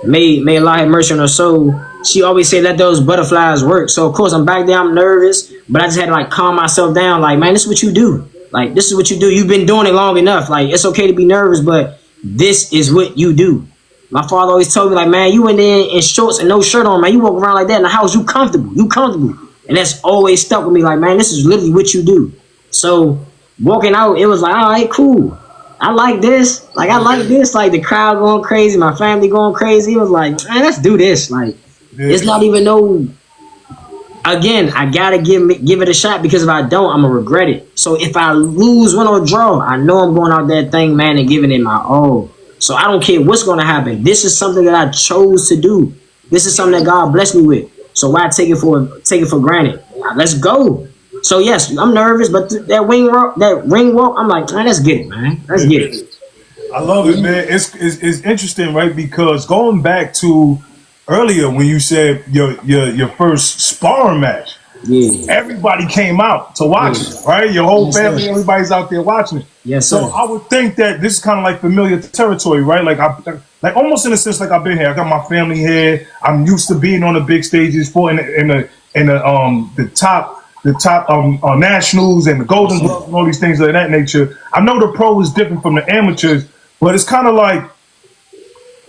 [SPEAKER 2] may Allah have mercy on her soul, she always said, let those butterflies work. So, of course, I'm back there. I'm nervous. But I just had to, like, calm myself down. Like, man, this is what you do. Like, this is what you do. You've been doing it long enough. Like, it's okay to be nervous, but this is what you do. My father always told me, like, man, you went there in shorts and no shirt on, man. You walk around like that in the house. You comfortable. And that's always stuck with me. Like, man, this is literally what you do. So, walking out, it was like, all right, cool. I like this. Like, I like this. Like, the crowd going crazy, my family going crazy. It was like, man, let's do this. Like, it's not even no... Again, I got to give it a shot, because if I don't, I'm going to regret it. So, if I lose, win, or draw, I know I'm going out that thing, man, and giving it my all. So, I don't care what's going to happen. This is something that I chose to do. This is something that God blessed me with. So, why take it for granted? Let's go. So, yes, I'm nervous, but that ring walk, I'm like, man, let's get it, man. Let's get it.
[SPEAKER 1] I love it, man. It's interesting, right? Because going back to earlier when you said your first sparring match, everybody came out to watch it, right? Your whole family, everybody's out there watching it.
[SPEAKER 2] Yes,
[SPEAKER 1] so I would think that this is kind of like familiar territory, right? Like almost in a sense, like I've been here. I got my family here. I'm used to being on the big stages, for in the top nationals and the Golden Gloves and all these things of that nature. I know the pro is different from the amateurs, but it's kind of like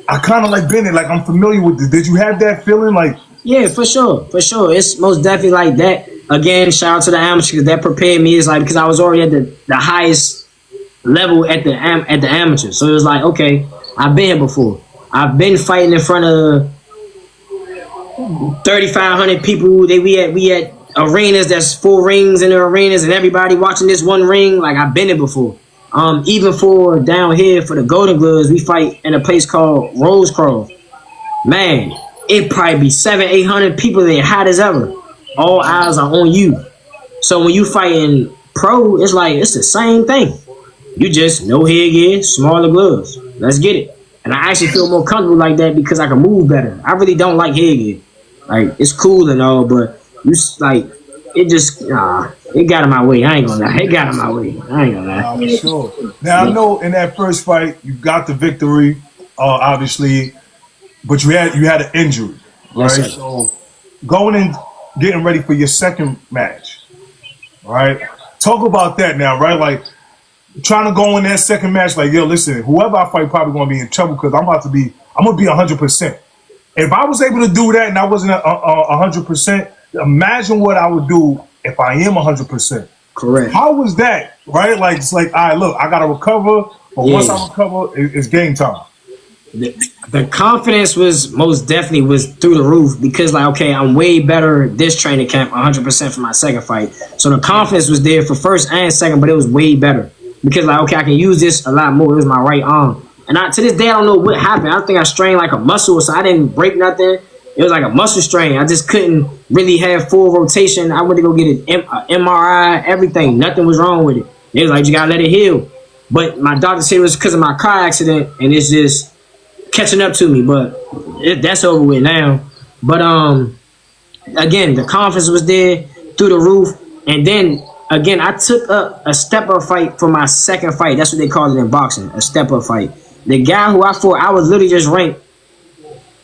[SPEAKER 1] I kind of like been there. Like, I'm familiar with it. Did you have that feeling? Like,
[SPEAKER 2] yeah, for sure. It's most definitely like that. Again, shout out to the amateurs, because that prepared me. It's like, because I was already at the highest level at the amateurs. So it was like, okay, I've been here before. I've been fighting in front of 3,500 people. We at arenas that's 4 rings in the arenas, and everybody watching this one ring. Like, I've been there before. Even for down here for the Golden Gloves, we fight in a place called Rosecroft. Man, it probably be 700-800 people there, hot as ever. All eyes are on you. So when you fighting pro, it's like it's the same thing. You just no headgear, smaller gloves. Let's get it. And I actually feel more comfortable like that because I can move better. I really don't like headgear. Like, it's cool and all, but you like it just it got in my way. I ain't gonna lie. It got in my way. I ain't gonna
[SPEAKER 1] Nah, for
[SPEAKER 2] lie.
[SPEAKER 1] sure. Now I know in that first fight you got the victory, obviously, but you had an injury,
[SPEAKER 2] Yes,
[SPEAKER 1] right?
[SPEAKER 2] sir.
[SPEAKER 1] So going and getting ready for your second match, right? Talk about that now, right? Like trying to go in that second match, like yo, listen, whoever I fight probably gonna be in trouble because I'm gonna be 100%. If I was able to do that and I wasn't 100%, imagine what I would do if I am 100%.
[SPEAKER 2] Correct.
[SPEAKER 1] How was that, right? Like it's like, all right, look, I gotta recover, but once
[SPEAKER 2] Yeah.
[SPEAKER 1] I recover, it's game time.
[SPEAKER 2] The confidence was most definitely was through the roof because like okay, I'm way better this training camp 100% for my second fight. So the confidence was there for first and second, but it was way better because like okay, I can use this a lot more. It was my right arm, and to this day I don't know what happened. I think I strained like a muscle, so I didn't break nothing. It was like a muscle strain. I just couldn't really have full rotation. I went to go get an MRI, everything. Nothing was wrong with it. They was like, you gotta let it heal. But my doctor said it was because of my car accident, and it's just catching up to me, but that's over with now. But again, the confidence was there through the roof, and then again, I took up a step up fight for my second fight. That's what they call it in boxing, a step up fight. The guy who I fought, I was literally just ranked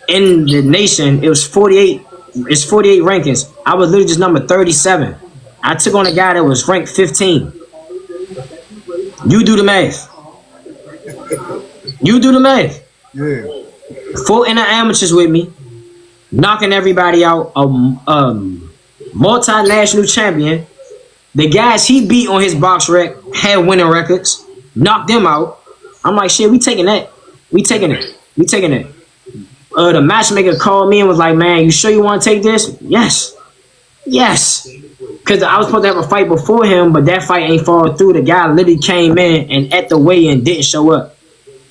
[SPEAKER 2] in the nation. It was 48. It's 48 rankings. I was literally just number 37. I took on a guy that was ranked 15. You do the math. You do the math.
[SPEAKER 1] Yeah.
[SPEAKER 2] Fought in the amateurs with me, knocking everybody out. A multinational champion. The guys he beat on his box rec had winning records. Knocked them out. I'm like, shit, we taking that. We taking it. We taking it. The matchmaker called me and was like, man, you sure you want to take this? Yes. Yes. Because I was supposed to have a fight before him, but that fight ain't falling through. The guy literally came in and at the weigh-in didn't show up.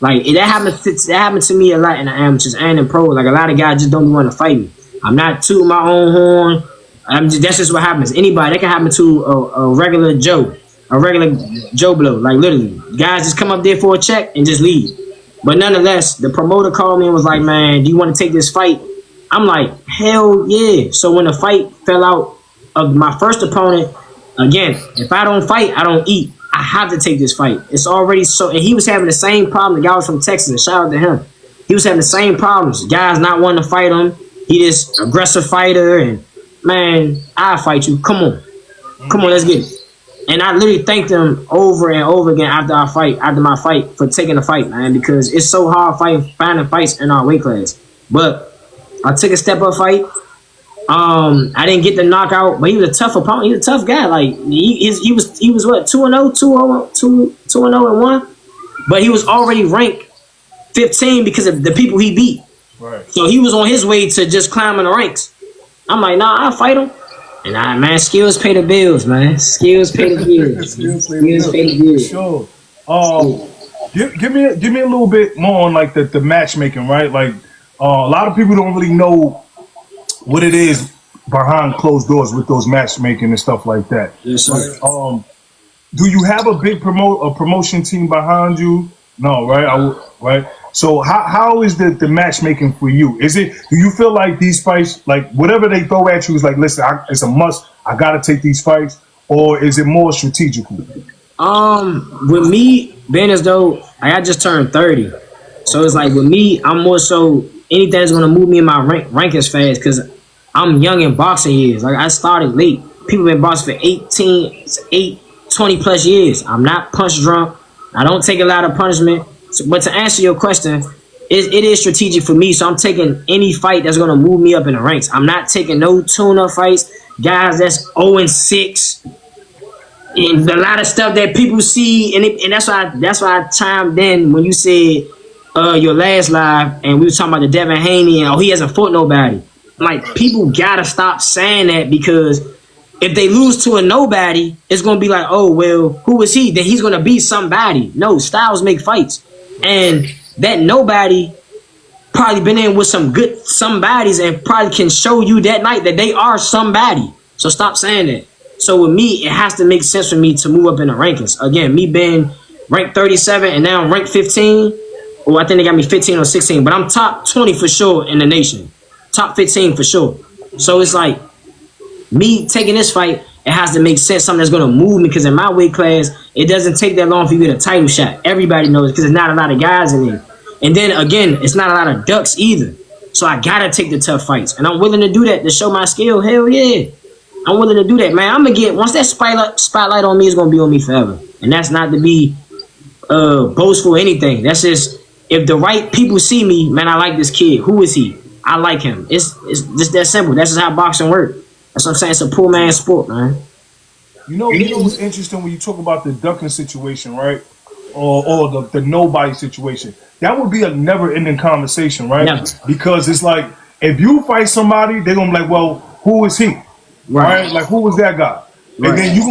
[SPEAKER 2] Like that happened to me a lot in the amateurs and in pro. Like a lot of guys just don't want to fight me. I'm not tooting my own horn. That's just what happens. Anybody, that can happen to a regular Joe Blow. Like literally, guys just come up there for a check and just leave. But nonetheless, the promoter called me and was like, "Man, do you want to take this fight?" I'm like, "Hell yeah!" So when the fight fell out of my first opponent, again, if I don't fight, I don't eat. I have to take this fight. It's already so, and he was having the same problem. The guy was from Texas, and shout out to him. He was having the same problems. Guys not wanting to fight him. He this aggressive fighter, and man, I'll fight you. Come on, let's get it. And I literally thanked him over and over again after my fight for taking the fight, man, because it's so hard finding fights in our weight class. But I took a step up fight. I didn't get the knockout, but he was a tough opponent. He was a tough guy. Like he was what 2-0, 2-0 and 1, but he was already ranked 15 because of the people he beat.
[SPEAKER 1] Right.
[SPEAKER 2] So he was on his way to just climbing the ranks. I'm like, nah, I'll fight him. And man, skills pay the bills, man. Skills pay the bills. Skills pay the bills.
[SPEAKER 1] Sure. Give me a little bit more on like the matchmaking, right? Like a lot of people don't really know what it is behind closed doors with those matchmaking and stuff like that.
[SPEAKER 2] Yes, sir.
[SPEAKER 1] Do you have a big promotion team behind you? No, right? Right. So how is the matchmaking for you? Do you feel like these fights, like whatever they throw at you, is like, listen, it's a must. I gotta take these fights, or is it more strategical?
[SPEAKER 2] With me being as though I just turned 30, so it's like with me, I'm more so anything that's gonna move me in my rankings fast because I'm young in boxing years. Like I started late. People been boxing for 20 plus years. I'm not punch drunk. I don't take a lot of punishment. But to answer your question, it is strategic for me. So I'm taking any fight that's gonna move me up in the ranks. I'm not taking no tune-up fights, guys that's 0-6, and a lot of stuff that people see, and that's why I chimed in when you said your last live, and we were talking about the Devin Haney and he hasn't fought nobody. Like people gotta stop saying that because if they lose to a nobody, it's gonna be like, oh well, who is he? Then he's gonna beat somebody. No, styles make fights. And that nobody probably been in with some good somebodies and probably can show you that night that they are somebody. So stop saying that. So with me, it has to make sense for me to move up in the rankings. Again, me being ranked 37 and now ranked 15. Well, I think they got me 15 or 16, but I'm top 20 for sure in the nation. Top 15 for sure. So it's like me taking this fight, it has to make sense, something that's gonna move me. Because in my weight class, it doesn't take that long for you to get a title shot. Everybody knows because there's not a lot of guys in there. And then again, it's not a lot of ducks either. So I gotta take the tough fights, and I'm willing to do that to show my skill. Hell yeah, I'm willing to do that, man. I'm gonna get once that spotlight on me is gonna be on me forever, and that's not to be boastful or anything. That's just if the right people see me, man. I like this kid. Who is he? I like him. It's just that simple. That's just how boxing works. That's what I'm saying. It's a poor man's sport, man.
[SPEAKER 1] You know what's interesting when you talk about the ducking situation, right? Or the nobody situation. That would be a never-ending conversation, right?
[SPEAKER 2] Never.
[SPEAKER 1] Because it's like if you fight somebody, they're gonna be like, well, who is he? Right? Like who was that guy? Right. And then you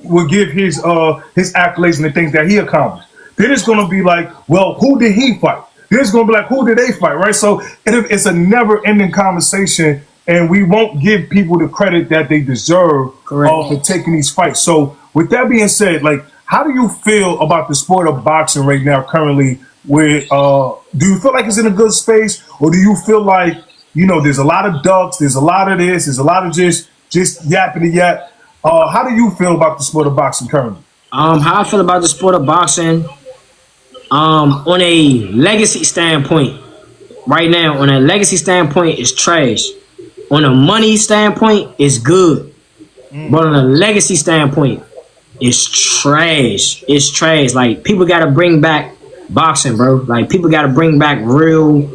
[SPEAKER 1] will give his accolades and the things that he accomplished. Then it's gonna be like, well, who did he fight? Then it's gonna be like, who did they fight? Right? So it's a never-ending conversation, and we won't give people the credit that they deserve for taking these fights. So with that being said, like, how do you feel about the sport of boxing right now currently? Where do you feel like it's in a good space, or do you feel like, you know, there's a lot of ducks, there's a lot of this, there's a lot of just yapping yap? How do you feel about the sport of boxing currently?
[SPEAKER 2] How I feel about the sport of boxing, on a legacy standpoint, right now, on a legacy standpoint, it's trash. On a money standpoint, it's good. But on a legacy standpoint, it's trash. It's trash. Like, people got to bring back boxing, bro. Like, people got to bring back real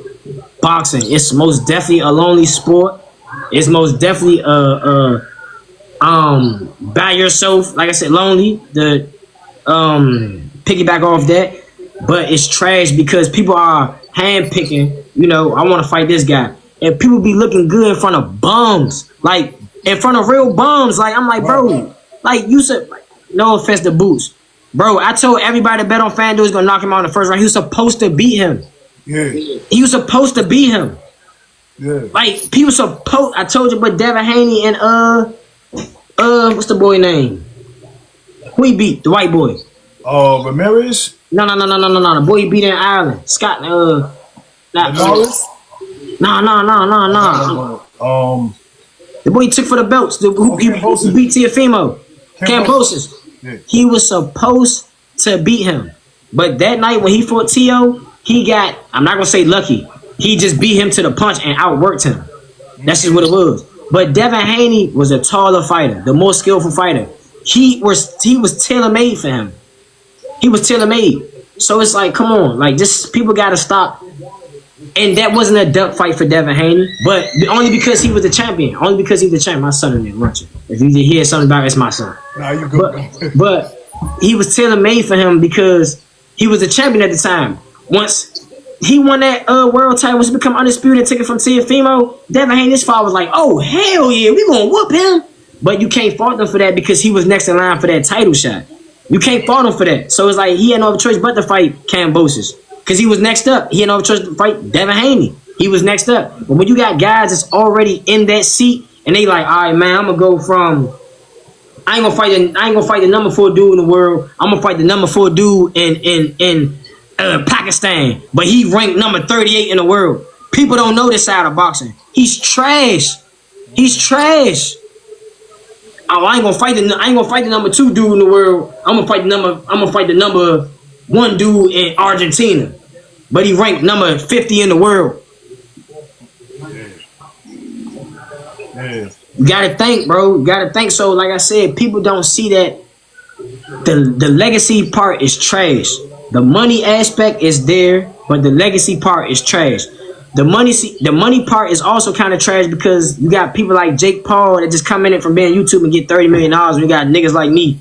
[SPEAKER 2] boxing. It's most definitely a lonely sport. It's most definitely by yourself. Like I said, lonely. The piggyback off that, but it's trash because people are hand picking. You know, I want to fight this guy, and people be looking good in front of bums, like in front of real bums. Like, I'm like, bro, like you said. No offense to Boots. Bro, I told everybody to bet on FanDuel was going to knock him out in the first round. He was supposed to beat him.
[SPEAKER 1] Yeah.
[SPEAKER 2] He was supposed to beat him.
[SPEAKER 1] Yeah.
[SPEAKER 2] Like, people supposed... I told you, but Devin Haney and, what's the boy name? Who he beat? The white boy.
[SPEAKER 1] Ramirez?
[SPEAKER 2] No. The boy he beat in Ireland. Scott,
[SPEAKER 1] Morris?
[SPEAKER 2] No. The boy he took for the belts. Who beat Teofimo. Cambosis. Yeah. He was supposed to beat him. But that night when he fought Tio, he got, I'm not going to say lucky. He just beat him to the punch and outworked him. That's just what it was. But Devin Haney was a taller fighter, the more skillful fighter. He was tailor-made for him. He was tailor-made. So it's like, come on. Like, just people got to stop. And that wasn't a duck fight for Devin Haney, but only because he was the champion. Only because he was the champion. My son in there, Roach. If you hear something about it, it's my son.
[SPEAKER 1] Nah, you good.
[SPEAKER 2] But he was tailor-made for him because he was the champion at the time. Once he won that world title, once he become undisputed, took it from Teofimo, Devin Haney's father was like, oh, hell yeah, we gonna whoop him. But you can't fault him for that because he was next in line for that title shot. You can't fault him for that. So it's like he had no other choice but to fight Cambosis. Because he was next up. He had no choice to fight Devin Haney. He was next up. But when you got guys that's already in that seat and they like, all right, man, I'm gonna go from I ain't gonna fight the number 4 dude in the world. I'm gonna fight the number 4 dude in Pakistan. But he ranked number 38 in the world. People don't know this side of boxing. He's trash. He's trash. Oh, I ain't gonna fight the number 2 dude in the world. I'm gonna fight the number 1 dude in Argentina. But he ranked number 50 in the world.
[SPEAKER 1] Yeah.
[SPEAKER 2] You gotta think, bro. You gotta think. So, like I said, people don't see that the legacy part is trash. The money aspect is there, but the legacy part is trash. The money part is also kind of trash because you got people like Jake Paul that just come in it from being YouTube and get $30 million. We got niggas like me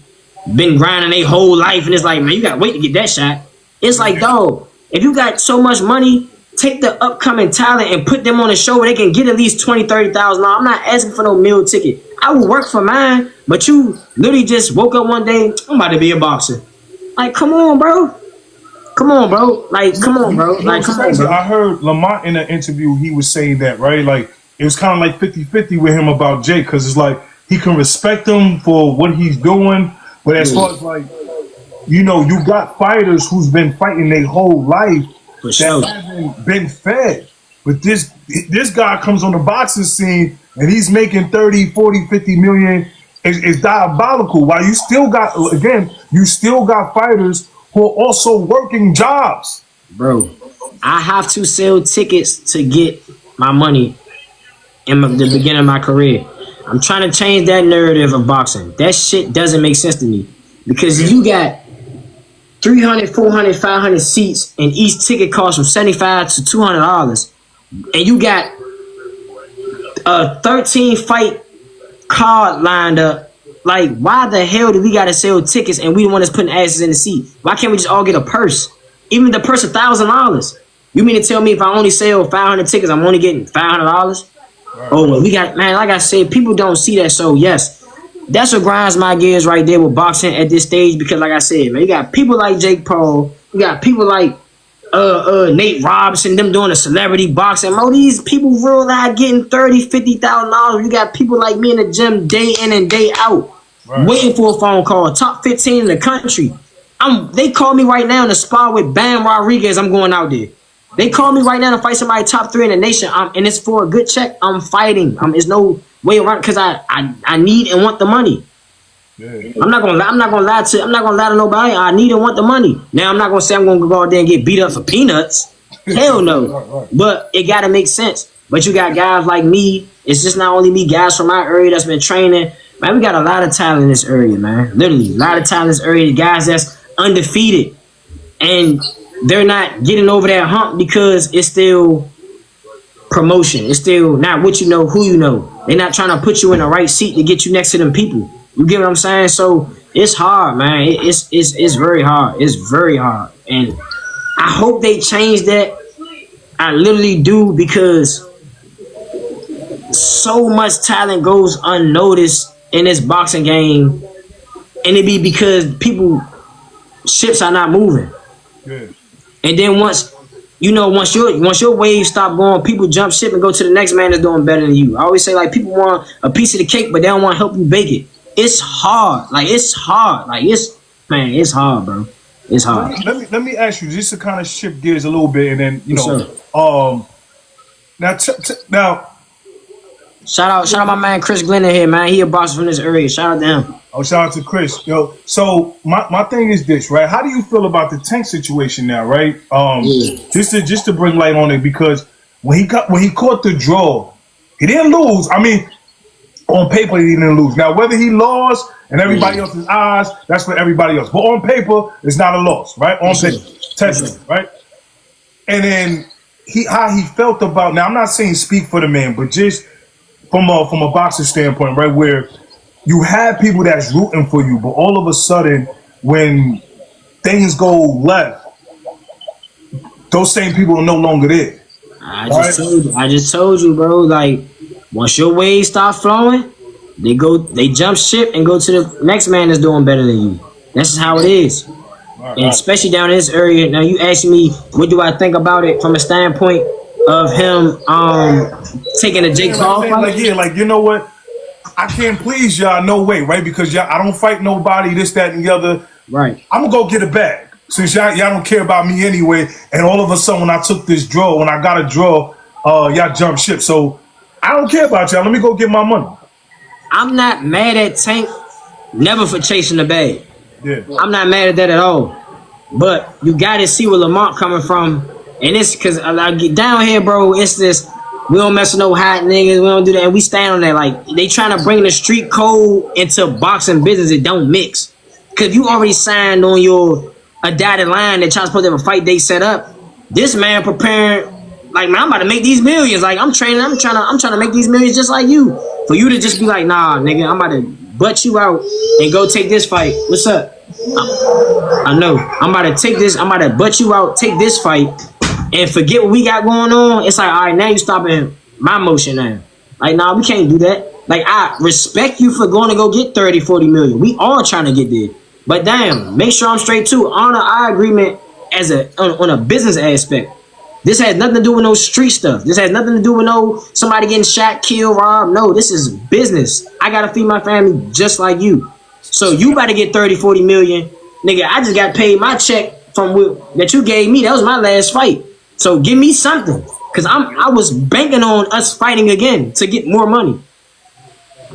[SPEAKER 2] been grinding their whole life, and it's like, man, you gotta wait to get that shot. It's like, dog, if you got so much money, take the upcoming talent and put them on a show where they can get at least $20,000, $30,000. I'm not asking for no meal ticket. I will work for mine, but you literally just woke up one day, I'm about to be a boxer. Like, come on, bro. Come on, bro. Like, come on, bro. Like, come on, bro.
[SPEAKER 1] I heard Lamont in an interview, he was saying that, right? Like, it was kind of like 50-50 with him about Jake, because it's like, he can respect him for what he's doing, but as far as, like, you know, you got fighters who's been fighting their whole life that haven't been fed. But this guy comes on the boxing scene and he's making 30, 40, 50 million is diabolical. While you still got, again, you still got fighters who are also working jobs.
[SPEAKER 2] Bro, I have to sell tickets to get my money in the beginning of my career. I'm trying to change that narrative of boxing. That shit doesn't make sense to me. Because if you got 300, 400, 500 seats and each ticket costs from $75 to $200, and you got a 13 fight card lined up, like, why the hell do we gotta sell tickets and we the one that's putting asses in the seat? Why can't we just all get a purse? Even the purse $1,000. You mean to tell me if I only sell 500 tickets, I'm only getting $500? Oh, well, we got, man, like I said, people don't see that. So, yes, that's what grinds my gears right there with boxing at this stage. Because, like I said, man, you got people like Jake Paul. You got people like Nate Robinson, them doing a celebrity boxing. Mo, these people real life getting $30,000, $50,000. You got people like me in the gym day in and day out, waiting for a phone call. Top 15 in the country. They call me right now in the spar with Bam Rodriguez. I'm going out there. They call me right now to fight somebody top 3 in the nation, and it's for a good check. I'm fighting. There's no way around because I need and want the money. Yeah. I'm not gonna lie to nobody. I need and want the money. Now I'm not gonna say I'm gonna go out there and get beat up for peanuts. Hell no. Right. But it gotta make sense. But you got guys like me. It's just not only me, guys from my area that's been training. Man, we got a lot of talent in this area, man. Literally, a lot of talent in this area. Guys that's undefeated, and they're not getting over that hump because it's still promotion. It's still not what you know, who you know. They're not trying to put you in the right seat to get you next to them people. You get what I'm saying? So it's hard, man. It's very hard. It's very hard. And I hope they change that. I literally do, because so much talent goes unnoticed in this boxing game. And it be because ships are not moving. Yeah. And then once your wave stop going, people jump ship and go to the next man that's doing better than you. I always say, like, people want a piece of the cake, but they don't want to help you bake it. It's hard. Like, it's hard. Like, it's hard, bro. It's hard.
[SPEAKER 1] Let me ask you, just to kind of shift gears a little bit, and then now.
[SPEAKER 2] Shout out my man Chris Glenn here, man. He a boxer from this area. Shout out to him.
[SPEAKER 1] Oh, shout out to Chris. Yo, so my thing is this, right? How do you feel about the Tank situation now, right? Just to bring light on it, because when he caught the draw, he didn't lose. I mean, on paper he didn't lose. Now whether he lost in everybody else's eyes, that's for everybody else. But on paper, it's not a loss, right? On paper, technically, right? And then how he felt about. Now I'm not saying speak for the man, but just from a boxing standpoint, right, where you have people that's rooting for you, but all of a sudden, when things go left, those same people are no longer there.
[SPEAKER 2] I just told you, bro. Like, once your waves start flowing, they jump ship and go to the next man that's doing better than you. That's just how it is. And especially down in this area. Now, you ask me, what do I think about it from a standpoint of him taking a Jake Paul fight?
[SPEAKER 1] Like, you know what? I can't please y'all, no way, right? Because I don't fight nobody, this, that, and the other.
[SPEAKER 2] Right.
[SPEAKER 1] I'm gonna go get a bag since y'all don't care about me anyway. And all of a sudden, when I took this draw, when I got a draw, y'all jump ship. So I don't care about y'all. Let me go get my money.
[SPEAKER 2] I'm not mad at Tank, never for chasing the bag.
[SPEAKER 1] Yeah.
[SPEAKER 2] I'm not mad at that at all. But you gotta see where Lamont coming from. And it's because I get down here, bro. It's this. We don't mess with no hot niggas. We don't do that. And we stand on that. Like, they trying to bring the street code into boxing business. It don't mix. Because you already signed on a dotted line that y'all supposed to have a fight date set up. This man preparing, like, man, I'm about to make these millions. Like, I'm training. I'm trying to make these millions just like you. For you to just be like, nah, nigga, I'm about to butt you out and go take this fight. What's up? I know. I'm about to take this. I'm about to butt you out, take this fight, and forget what we got going on. It's like, all right, now you stopping my motion now. Like, nah, we can't do that. Like, I respect you for going to go get 30, 40 million. We all trying to get there. But damn, make sure I'm straight too. Honor our agreement on a business aspect. This has nothing to do with no street stuff. This has nothing to do with no somebody getting shot, killed, robbed. No, this is business. I got to feed my family just like you. So you about to get 30, 40 million. Nigga, I just got paid my check from that you gave me. That was my last fight. So give me something. Cause I was banking on us fighting again to get more money.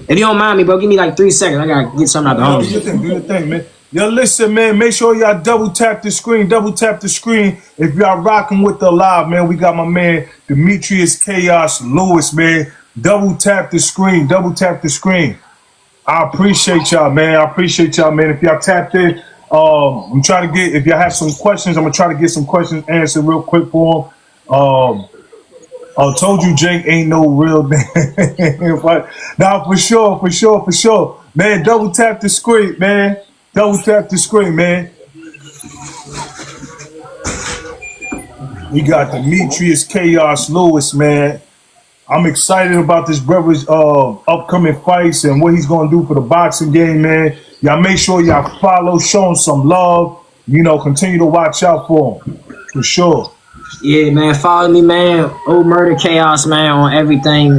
[SPEAKER 2] If you don't mind me, bro, give me like 3 seconds. I gotta get something out the
[SPEAKER 1] Yo,
[SPEAKER 2] home.
[SPEAKER 1] do your thing, man. Yo, listen, man. Make sure y'all double tap the screen. Double tap the screen if y'all rocking with the live, man. We got my man Demitrius Khaos Lewis, man. Double tap the screen. Double tap the screen. I appreciate y'all, man. I appreciate y'all, man. If y'all tapped in, I'm trying to get. If y'all have some questions, I'm gonna try to get some questions answered real quick for them. I told you Jake ain't no real name. But now for sure. Man, double tap the screen, man. Double tap the screen, man. We got Demitrius Khaos Lewis, man. I'm excited about this brother's upcoming fights and what he's gonna do for the boxing game, man. Y'all make sure y'all follow, show him some love. You know, continue to watch out for him. For sure.
[SPEAKER 2] Yeah, man. Follow me, man. Old Murder Chaos, man, on everything.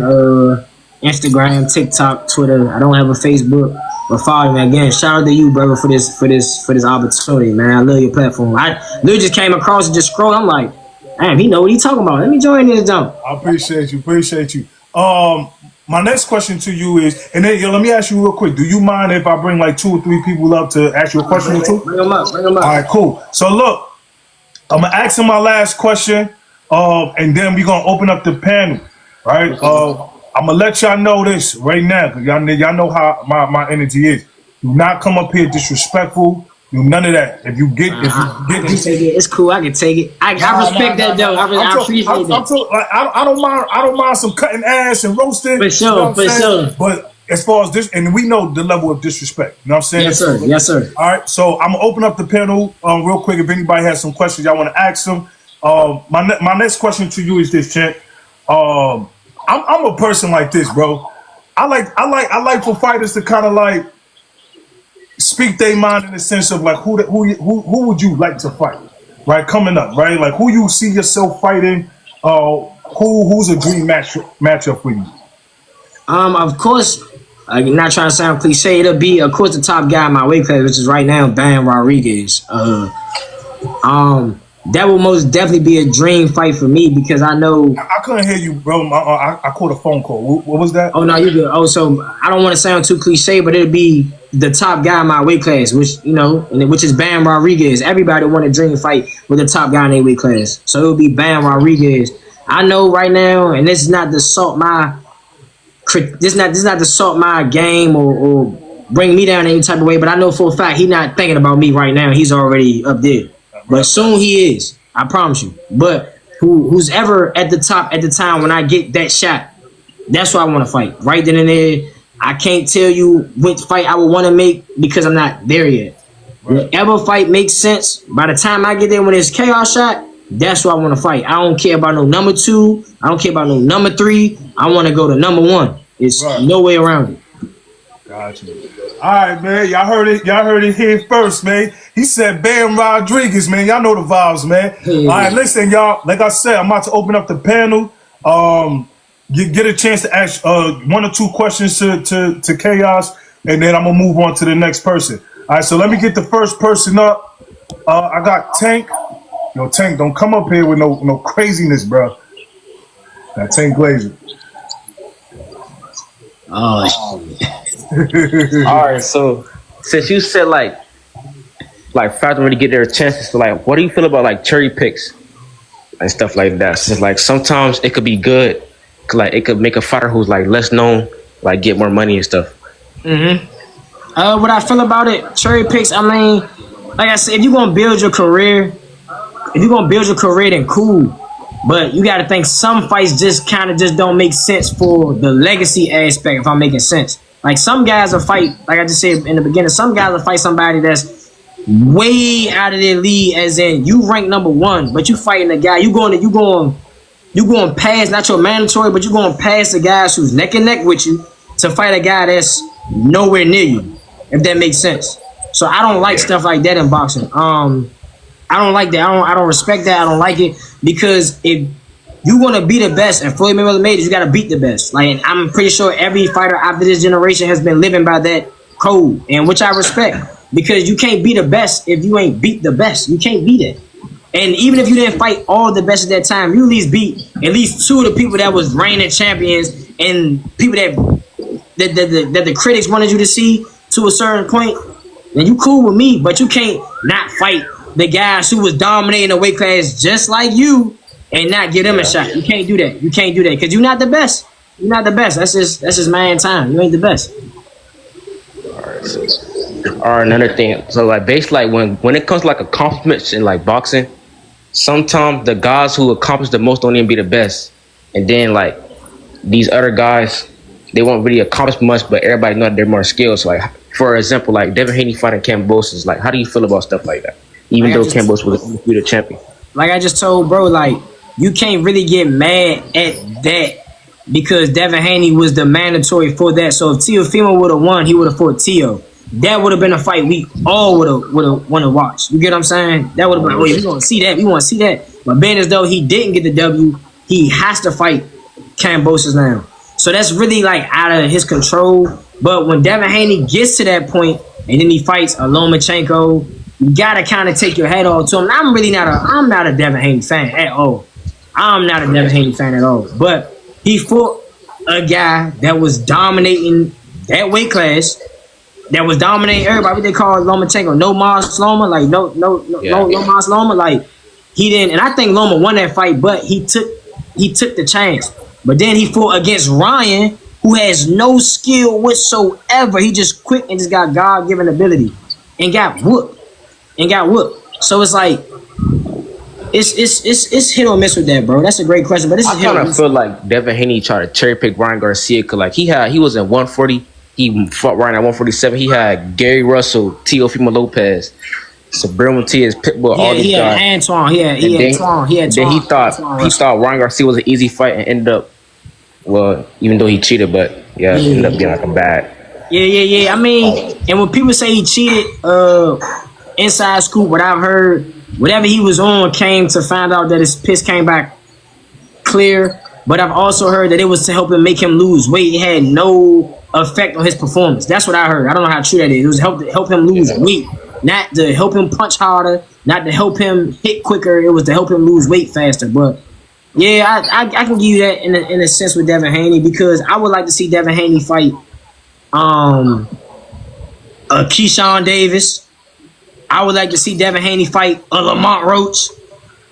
[SPEAKER 2] Instagram, TikTok, Twitter. I don't have a Facebook, but follow me again. Shout out to you, brother, for this opportunity, man. I love your platform. I literally just came across and just scrolled. I'm like, damn, he know what he talking about. Let me join this jump.
[SPEAKER 1] I appreciate you. My next question to you is, and then let me ask you real quick. Do you mind if I bring like 2 or 3 people up to ask you a question or two?
[SPEAKER 2] Bring them up.
[SPEAKER 1] All right, cool. So look, I'm gonna ask him my last question, and then we're gonna open up the panel, right? I'm gonna let y'all know this right now, because y'all know how my energy is. Do not come up here disrespectful. Do none of that. If you get
[SPEAKER 2] I can take it. It's cool. I can take it. I respect that though. I appreciate that.
[SPEAKER 1] I don't mind some cutting ass and roasting.
[SPEAKER 2] For sure, for sure.
[SPEAKER 1] But as far as this, and we know the level of disrespect. You know what I'm saying?
[SPEAKER 2] Yes, sir. Yes, sir.
[SPEAKER 1] All right. So I'm gonna open up the panel real quick. If anybody has some questions y'all want to ask them. My next question to you is this, Chant. I'm a person like this, bro. I like for fighters to kind of like speak their mind in the sense of like who would you like to fight, right? Coming up, right? Like who you see yourself fighting. Who's a dream matchup for you?
[SPEAKER 2] Of course, not trying to sound cliche, it'll be of course the top guy in my weight class, which is right now Bam Rodriguez. That will most definitely be a dream fight for me because I know
[SPEAKER 1] I couldn't hear you, bro. I caught a phone call. What was that?
[SPEAKER 2] Oh no, you good. Oh, so I don't want to sound too cliche, but it'll be the top guy in my weight class, which which is Bam Rodriguez. Everybody want a dream fight with the top guy in their weight class, so it'll be Bam Rodriguez. I know right now, and this is not to salt my game or bring me down any type of way, but I know for a fact he's not thinking about me right now. He's already up there. But soon he is. I promise you. But who's ever at the top at the time when I get that shot, that's what I want to fight. Right then and there. I can't tell you which fight I would want to make because I'm not there yet. Right. Whatever fight makes sense, by the time I get there when it's chaos shot, that's what I want to fight. I don't care about no number 2. I don't care about no number 3. I want to go to number 1. It's no way around it.
[SPEAKER 1] Gotcha. All right, man. Y'all heard it here first, man. He said Bam Rodriguez, man. Y'all know the vibes, man.
[SPEAKER 2] Yeah.
[SPEAKER 1] All right, listen, y'all. Like I said, I'm about to open up the panel. Get a chance to ask 1 or 2 questions to Khaos, and then I'm gonna move on to the next person. All right, so let me get the first person up. I got Tank. Yo, Tank, don't come up here with no craziness, bro. Now, Tank Glazer.
[SPEAKER 2] Oh,
[SPEAKER 3] all right, so since you said like fighters already get their chances, so like what do you feel about like cherry picks and stuff like that? Since like sometimes it could be good, like it could make a fighter who's like less known like get more money and stuff.
[SPEAKER 2] What I feel about it, cherry picks, I mean, like I said, if you're gonna build your career, then cool. But you got to think some fights just kind of just don't make sense for the legacy aspect, if I'm making sense. Like some guys will fight, like I just said in the beginning, some guys will fight somebody that's way out of their league, as in you rank number 1, but you fighting a guy, you going past, not your mandatory, but you going past the guys who's neck and neck with you to fight a guy that's nowhere near you, if that makes sense. So I don't like stuff like that in boxing. I don't like that. I don't respect that. I don't like it because if you want to be the best, and Floyd Mayweather made it, you got to beat the best. Like I'm pretty sure every fighter after this generation has been living by that code, and which I respect because you can't be the best if you ain't beat the best. You can't be that. And even if you didn't fight all the best at that time, you at least beat at least two of the people that was reigning champions and people that the critics wanted you to see to a certain point. Then you cool with me, but you can't not fight the guys who was dominating the weight class just like you and not give them a shot. You can't do that. You can't do that because you're not the best. You're not the best. That's just man time. You ain't the best.
[SPEAKER 3] Or another thing, so like basically like when it comes to like accomplishments in like boxing, sometimes the guys who accomplish the most don't even be the best, and then like these other guys, they won't really accomplish much, but everybody know that they're more skilled. So like for example, like Devin Haney fighting Kambosos, like how do you feel about stuff like that? Even though Kambosos was a undisputed champion.
[SPEAKER 2] Like I just told bro, like you can't really get mad at that because Devin Haney was the mandatory for that. So if Teofimo would have won, he would have fought Teo. That would have been a fight we all would have want to watch. You get what I'm saying? That would have been, oh, yeah, we want to see that. We want to see that. But being as though he didn't get the W, he has to fight Kambosos now. So that's really like out of his control. But when Devin Haney gets to that point and then he fights a Lomachenko, you gotta kind of take your head off to him. I'm not a Devin Haney fan at all. I'm not a Devin Haney fan at all. But he fought a guy that was dominating that weight class. That was dominating everybody. What they call Lomachenko, no Mas Loma, like no Mas Loma, like he didn't. And I think Loma won that fight, but he took the chance. But then he fought against Ryan, who has no skill whatsoever. He just quick and just got God-given ability, and got whooped. So it's like it's hit or miss with that, bro. That's a great question, but this is hit or miss.
[SPEAKER 3] I kind of feel like Devin Haney tried to cherry pick Ryan Garcia because like he was at 140. He fought Ryan at 147. He had Gary Russell, Teofimo Lopez, Sabrina Matias, Pitbull, all these guys.
[SPEAKER 2] Antoine. He had Antoine.
[SPEAKER 3] Then he thought Ryan Garcia was an easy fight and ended up, well, even though he cheated, but it ended up being like a bad.
[SPEAKER 2] Yeah. I mean, and when people say he cheated, inside scoop, what I've heard, whatever he was on came to find out that his piss came back clear. But I've also heard that it was to help him make him lose weight. It had no effect on his performance. That's what I heard. I don't know how true that is. It was to help him lose weight, not to help him punch harder, not to help him hit quicker. It was to help him lose weight faster. But yeah, I can give you that in a sense with Devin Haney because I would like to see Devin Haney fight Keyshawn Davis. I would like to see Devin Haney fight a Lamont Roach.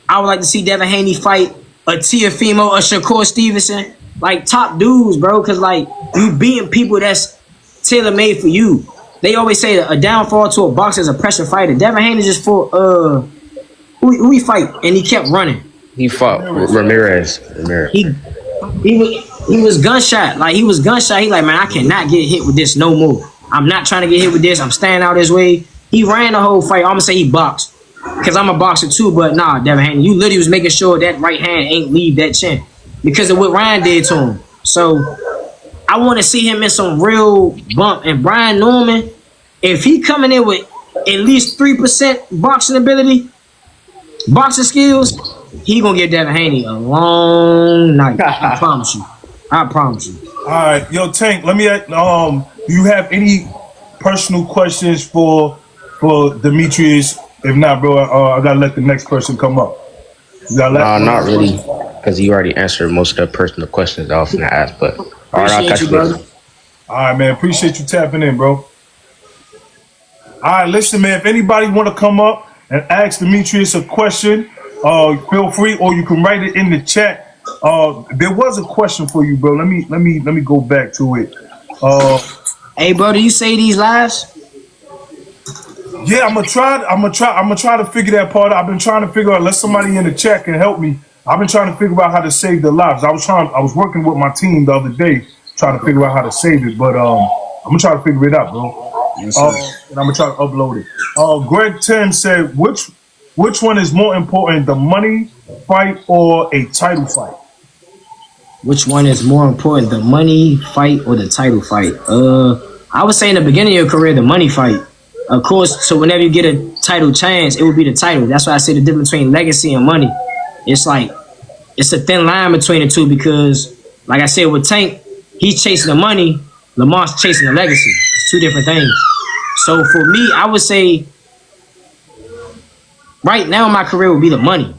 [SPEAKER 2] I would like to see Devin Haney fight a Teofimo, a Shakur Stevenson, like top dudes, bro. Because like you beating people that's tailor made for you. They always say a downfall to a boxer is a pressure fighter. Devin Haney just fought who he fight and he kept running.
[SPEAKER 3] He fought Ramirez.
[SPEAKER 2] He was gunshot. Like he was gunshot. He like, man, I cannot get hit with this no more. I'm not trying to get hit with this. I'm staying out his way. He ran the whole fight. I'm gonna say he boxed. Because I'm a boxer too, but nah, Devin Haney, you literally was making sure that right hand ain't leave that chin because of what Ryan did to him. So I want to see him in some real bump. And Brian Norman, if he coming in with at least 3% boxing ability, boxing skills, he gonna give Devin Haney a long night. I promise you. All
[SPEAKER 1] right, yo, Tank, let me do you have any personal questions for Demitrius? If not, bro, I gotta let the next person come up.
[SPEAKER 3] No, not really, because you already answered most of the personal questions I was gonna ask. But all right, I'll catch you later.
[SPEAKER 1] All right, man. Appreciate you tapping in, bro. All right, listen, man. If anybody want to come up and ask Demitrius a question, feel free, or you can write it in the chat. There was a question for you, bro. Let me go back to it.
[SPEAKER 2] Hey, bro, do you say these lives?
[SPEAKER 1] Yeah, I'm gonna try to figure that part out. I've been trying to figure out. Let somebody in the chat can help me. I've been trying to figure out how to save their lives. I was working with my team the other day trying to figure out how to save it, but I'm gonna try to figure it out, bro. Yes, and I'm gonna try to upload it. Greg Tim said, which one is more important, the money fight or a title fight?
[SPEAKER 2] Which one is more important, the money fight or the title fight? I would say in the beginning of your career, the money fight. Of course, so whenever you get a title chance, it would be the title. That's why I say the difference between legacy and money. It's like, it's a thin line between the two because, like I said, with Tank, he's chasing the money, Lamont's chasing the legacy. It's two different things. So for me, I would say right now my career would be the money.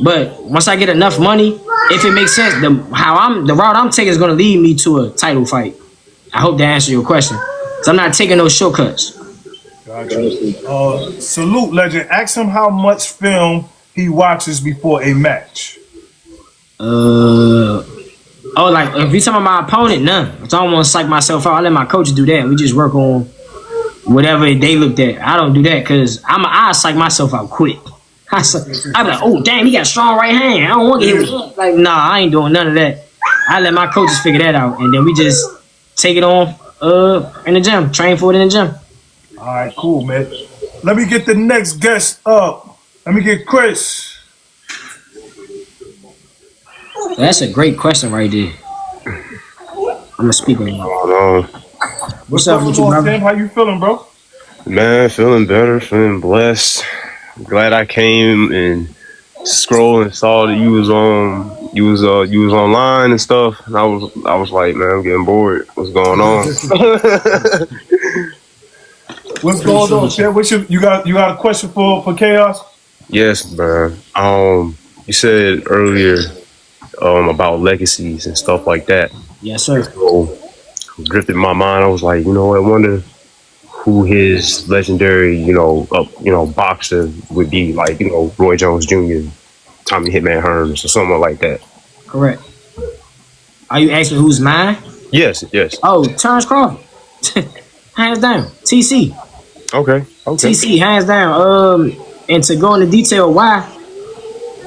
[SPEAKER 2] But once I get enough money, if it makes sense, the route I'm taking is gonna lead me to a title fight. I hope that answers your question. So I'm not taking no shortcuts.
[SPEAKER 1] Gotcha. Salute, legend. Ask him how much film he watches before a match.
[SPEAKER 2] Like if you talking about my opponent, none. If I don't want to psych myself out, I let my coaches do that. We just work on whatever they looked at. I don't do that because I psych myself out quick. I be like, oh damn, he got a strong right hand. I don't want to get hit with like, nah, I ain't doing none of that. I let my coaches figure that out, and then we just take it on in the gym, train for it in the gym.
[SPEAKER 1] All right, cool, man. Let me get the next guest up. Let me get Chris.
[SPEAKER 2] That's a great question right there. I'm gonna speak on that. What's up with you,
[SPEAKER 1] on,
[SPEAKER 2] brother?
[SPEAKER 1] Tim? How you feeling, bro?
[SPEAKER 4] Man, feeling better, feeling blessed. Glad I came and scrolled and saw that you was online and stuff. And I was like, man, I'm getting bored. What's going on?
[SPEAKER 1] What's going on, Tim? You got a question for Khaos?
[SPEAKER 4] Yes, man. You said earlier about legacies and stuff like that.
[SPEAKER 2] Yes, sir.
[SPEAKER 4] So drifted in my mind. I was like, you know, I wonder who his legendary, boxer would be, like, Roy Jones Jr., Tommy Hitman Hearns, or someone like that.
[SPEAKER 2] Correct. Are you asking who's mine?
[SPEAKER 4] Yes.
[SPEAKER 2] Oh, Terrence Crawford. Hands down. TC.
[SPEAKER 4] Okay.
[SPEAKER 2] TC, hands down. And to go into detail why,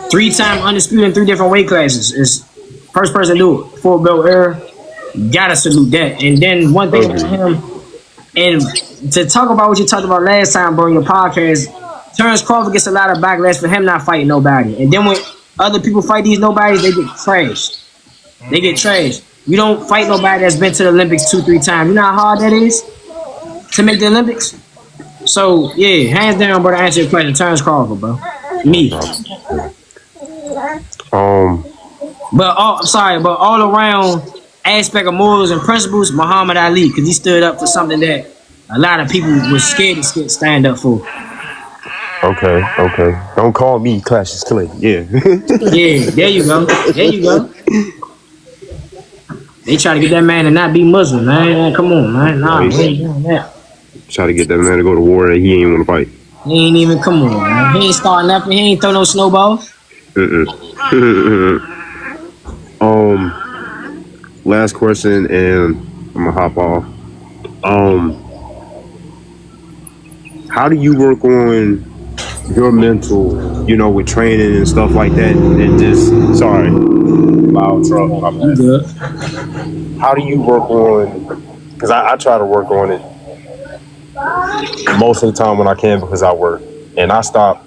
[SPEAKER 2] 3-time undisputed in 3 different weight classes is first person to do it. 4-belt era. Gotta salute that. And then one thing about him, and to talk about what you talked about last time, bro, in your podcast, Terrence Crawford gets a lot of backlash for him not fighting nobody. And then when other people fight these nobodies, they get trashed. You don't fight nobody that's been to the Olympics 2-3 times. You know how hard that is to make the Olympics? So, yeah, hands down, bro, to answer your question, Terrence Crawford, bro. Me. But all around aspect of morals and principles, Muhammad Ali, because he stood up for something that a lot of people were scared to stand up for.
[SPEAKER 4] Okay. Don't call me Cassius Clay. Yeah.
[SPEAKER 2] Yeah, there you go. They try to get that man to not be Muslim, man. Come on, man. Nah, we ain't doing that.
[SPEAKER 4] Try to get that man to go to war that he ain't want to fight.
[SPEAKER 2] He ain't even, come on, man. He ain't starting nothing. He ain't throw no snowballs.
[SPEAKER 4] Last question, and I'm gonna hop off. How do you work on your mental, with training and stuff like that? And just, sorry, loud truck.
[SPEAKER 2] You good?
[SPEAKER 4] How do you work on? Because I try to work on it most of the time when I can, because I work, and I stop,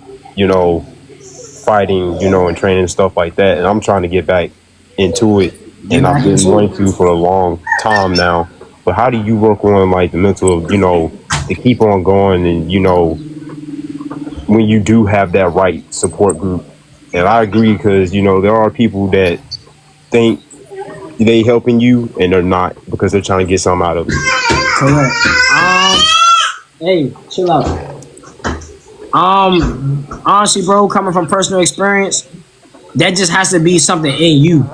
[SPEAKER 4] fighting, and training and stuff like that, and I'm trying to get back into it. And I've been wanting to for a long time now. But how do you work on, like, the mental of, to keep on going and, when you do have that right support group? And I agree, because, there are people that think they helping you and they're not, because they're trying to get something out of it.
[SPEAKER 2] Correct. Hey, chill out. Honestly, bro, coming from personal experience, that just has to be something in you.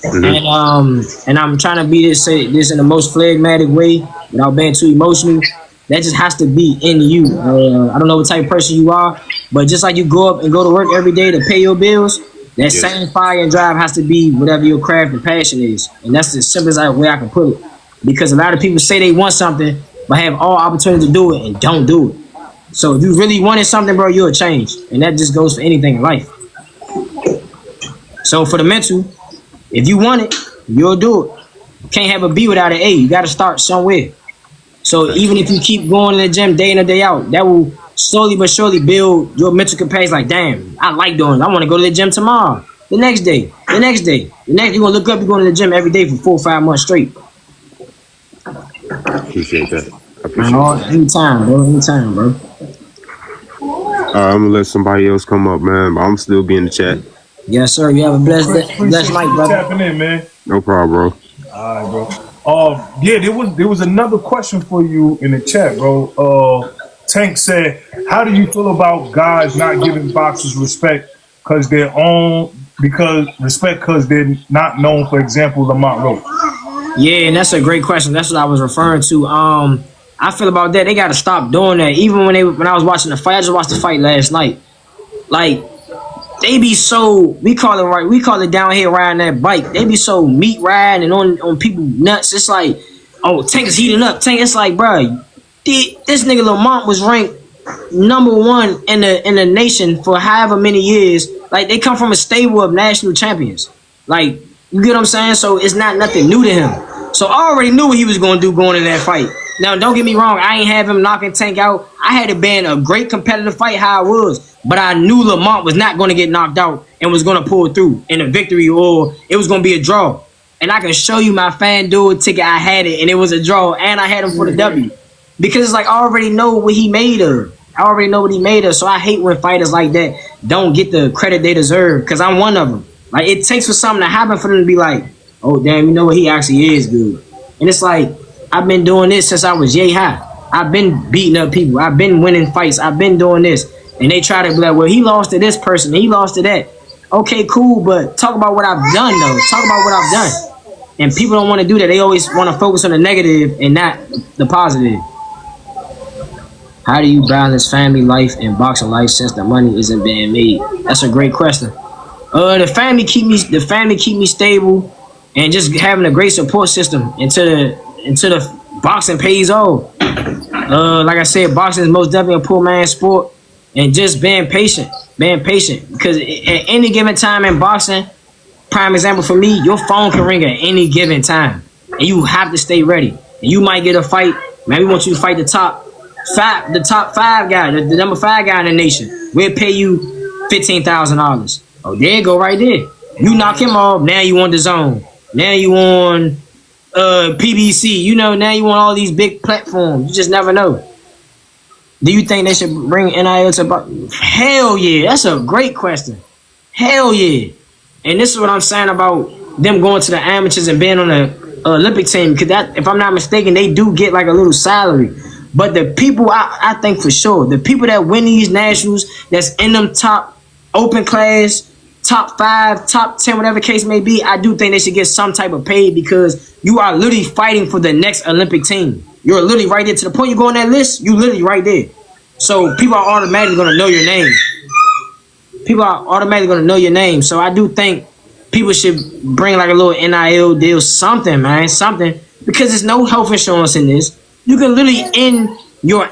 [SPEAKER 2] Mm-hmm. And I'm trying to say this in the most phlegmatic way without being too emotional. That just has to be in you. I don't know what type of person you are, but just like you go up and go to work every day to pay your bills, that same fire and drive has to be whatever your craft and passion is. And that's the simplest way I can put it. Because a lot of people say they want something, but have all opportunity to do it and don't do it. So if you really wanted something, bro, you'll change. And that just goes for anything in life. So for the mental, if you want it, you'll do it. You can't have a B without an A. You got to start somewhere. So even if you keep going to the gym day in and day out, that will slowly but surely build your mental capacity. Like, damn, I like doing it. I want to go to the gym tomorrow. The next day. You're going to look up, you're going to the gym every day for 4 or 5 months straight.
[SPEAKER 4] Appreciate that.
[SPEAKER 2] Anytime, bro.
[SPEAKER 4] I'm going to let somebody else come up, man. But I'm still be in the chat.
[SPEAKER 2] Yes, sir. You have a blessed night, brother.
[SPEAKER 1] Tapping in, man.
[SPEAKER 4] No problem, bro.
[SPEAKER 1] All right, bro. Yeah, there was another question for you in the chat, bro. Tank said, "How do you feel about guys not giving boxers respect because they're not known? For example, Lamont Roach."
[SPEAKER 2] Yeah, and that's a great question. That's what I was referring to. I feel about that. They got to stop doing that. Even when I was watching the fight, I just watched the fight last night. Like they be so we call it down here riding that bike. They be so meat riding and on people nuts. It's like, oh, Tank is heating up. Tank, it's like, bro, this nigga Lamont was ranked #1 in the nation for however many years. Like they come from a stable of national champions. Like you get what I'm saying? So it's not nothing new to him. So I already knew what he was gonna do going in that fight. Now don't get me wrong, I ain't have him knocking Tank out. I had it been a great competitive fight how it was. But I knew Lamont was not gonna get knocked out and was gonna pull through in a victory or it was gonna be a draw. And I can show you my FanDuel ticket. I had it and it was a draw and I had him for the W. Because it's like I already know what he made of. So I hate when fighters like that don't get the credit they deserve because I'm one of them. Like it takes for something to happen for them to be like, oh damn, you know what, he actually is good. And it's like I've been doing this since I was yay high. I've been beating up people. I've been winning fights. I've been doing this. And they try to be like, well, he lost to this person. He lost to that. Okay, cool, but talk about what I've done though. Talk about what I've done. And people don't want to do that. They always want to focus on the negative and not the positive. How do you balance family life and boxing life since the money isn't being made? That's a great question. The family keep me stable and just having a great support system until the boxing pays off. Like I said, boxing is most definitely a poor man's sport, and just being patient because at any given time in boxing, prime example for me, your phone can ring at any given time, and you have to stay ready. And you might get a fight. Man, we want you to fight the top five guy, the number 5 guy in the nation. We'll pay you $15,000. Oh, there you go, right there. You knock him off. Now you on the zone. Now you on PBC. You know, now you on all these big platforms. You just never know. Do you think they should bring NIL to boxing? Hell yeah. That's a great question. Hell yeah. And this is what I'm saying about them going to the amateurs and being on the Olympic team. Because that, if I'm not mistaken, they do get like a little salary. But the people, I think for sure, the people that win these nationals, that's in them top open class, top 5, top 10, whatever case may be, I do think they should get some type of pay because you are literally fighting for the next Olympic team. You're literally right there. To the point you go on that list, you literally right there. So people are automatically going to know your name. So I do think people should bring like a little NIL deal, something, man, something. Because there's no health insurance in this. You can literally end your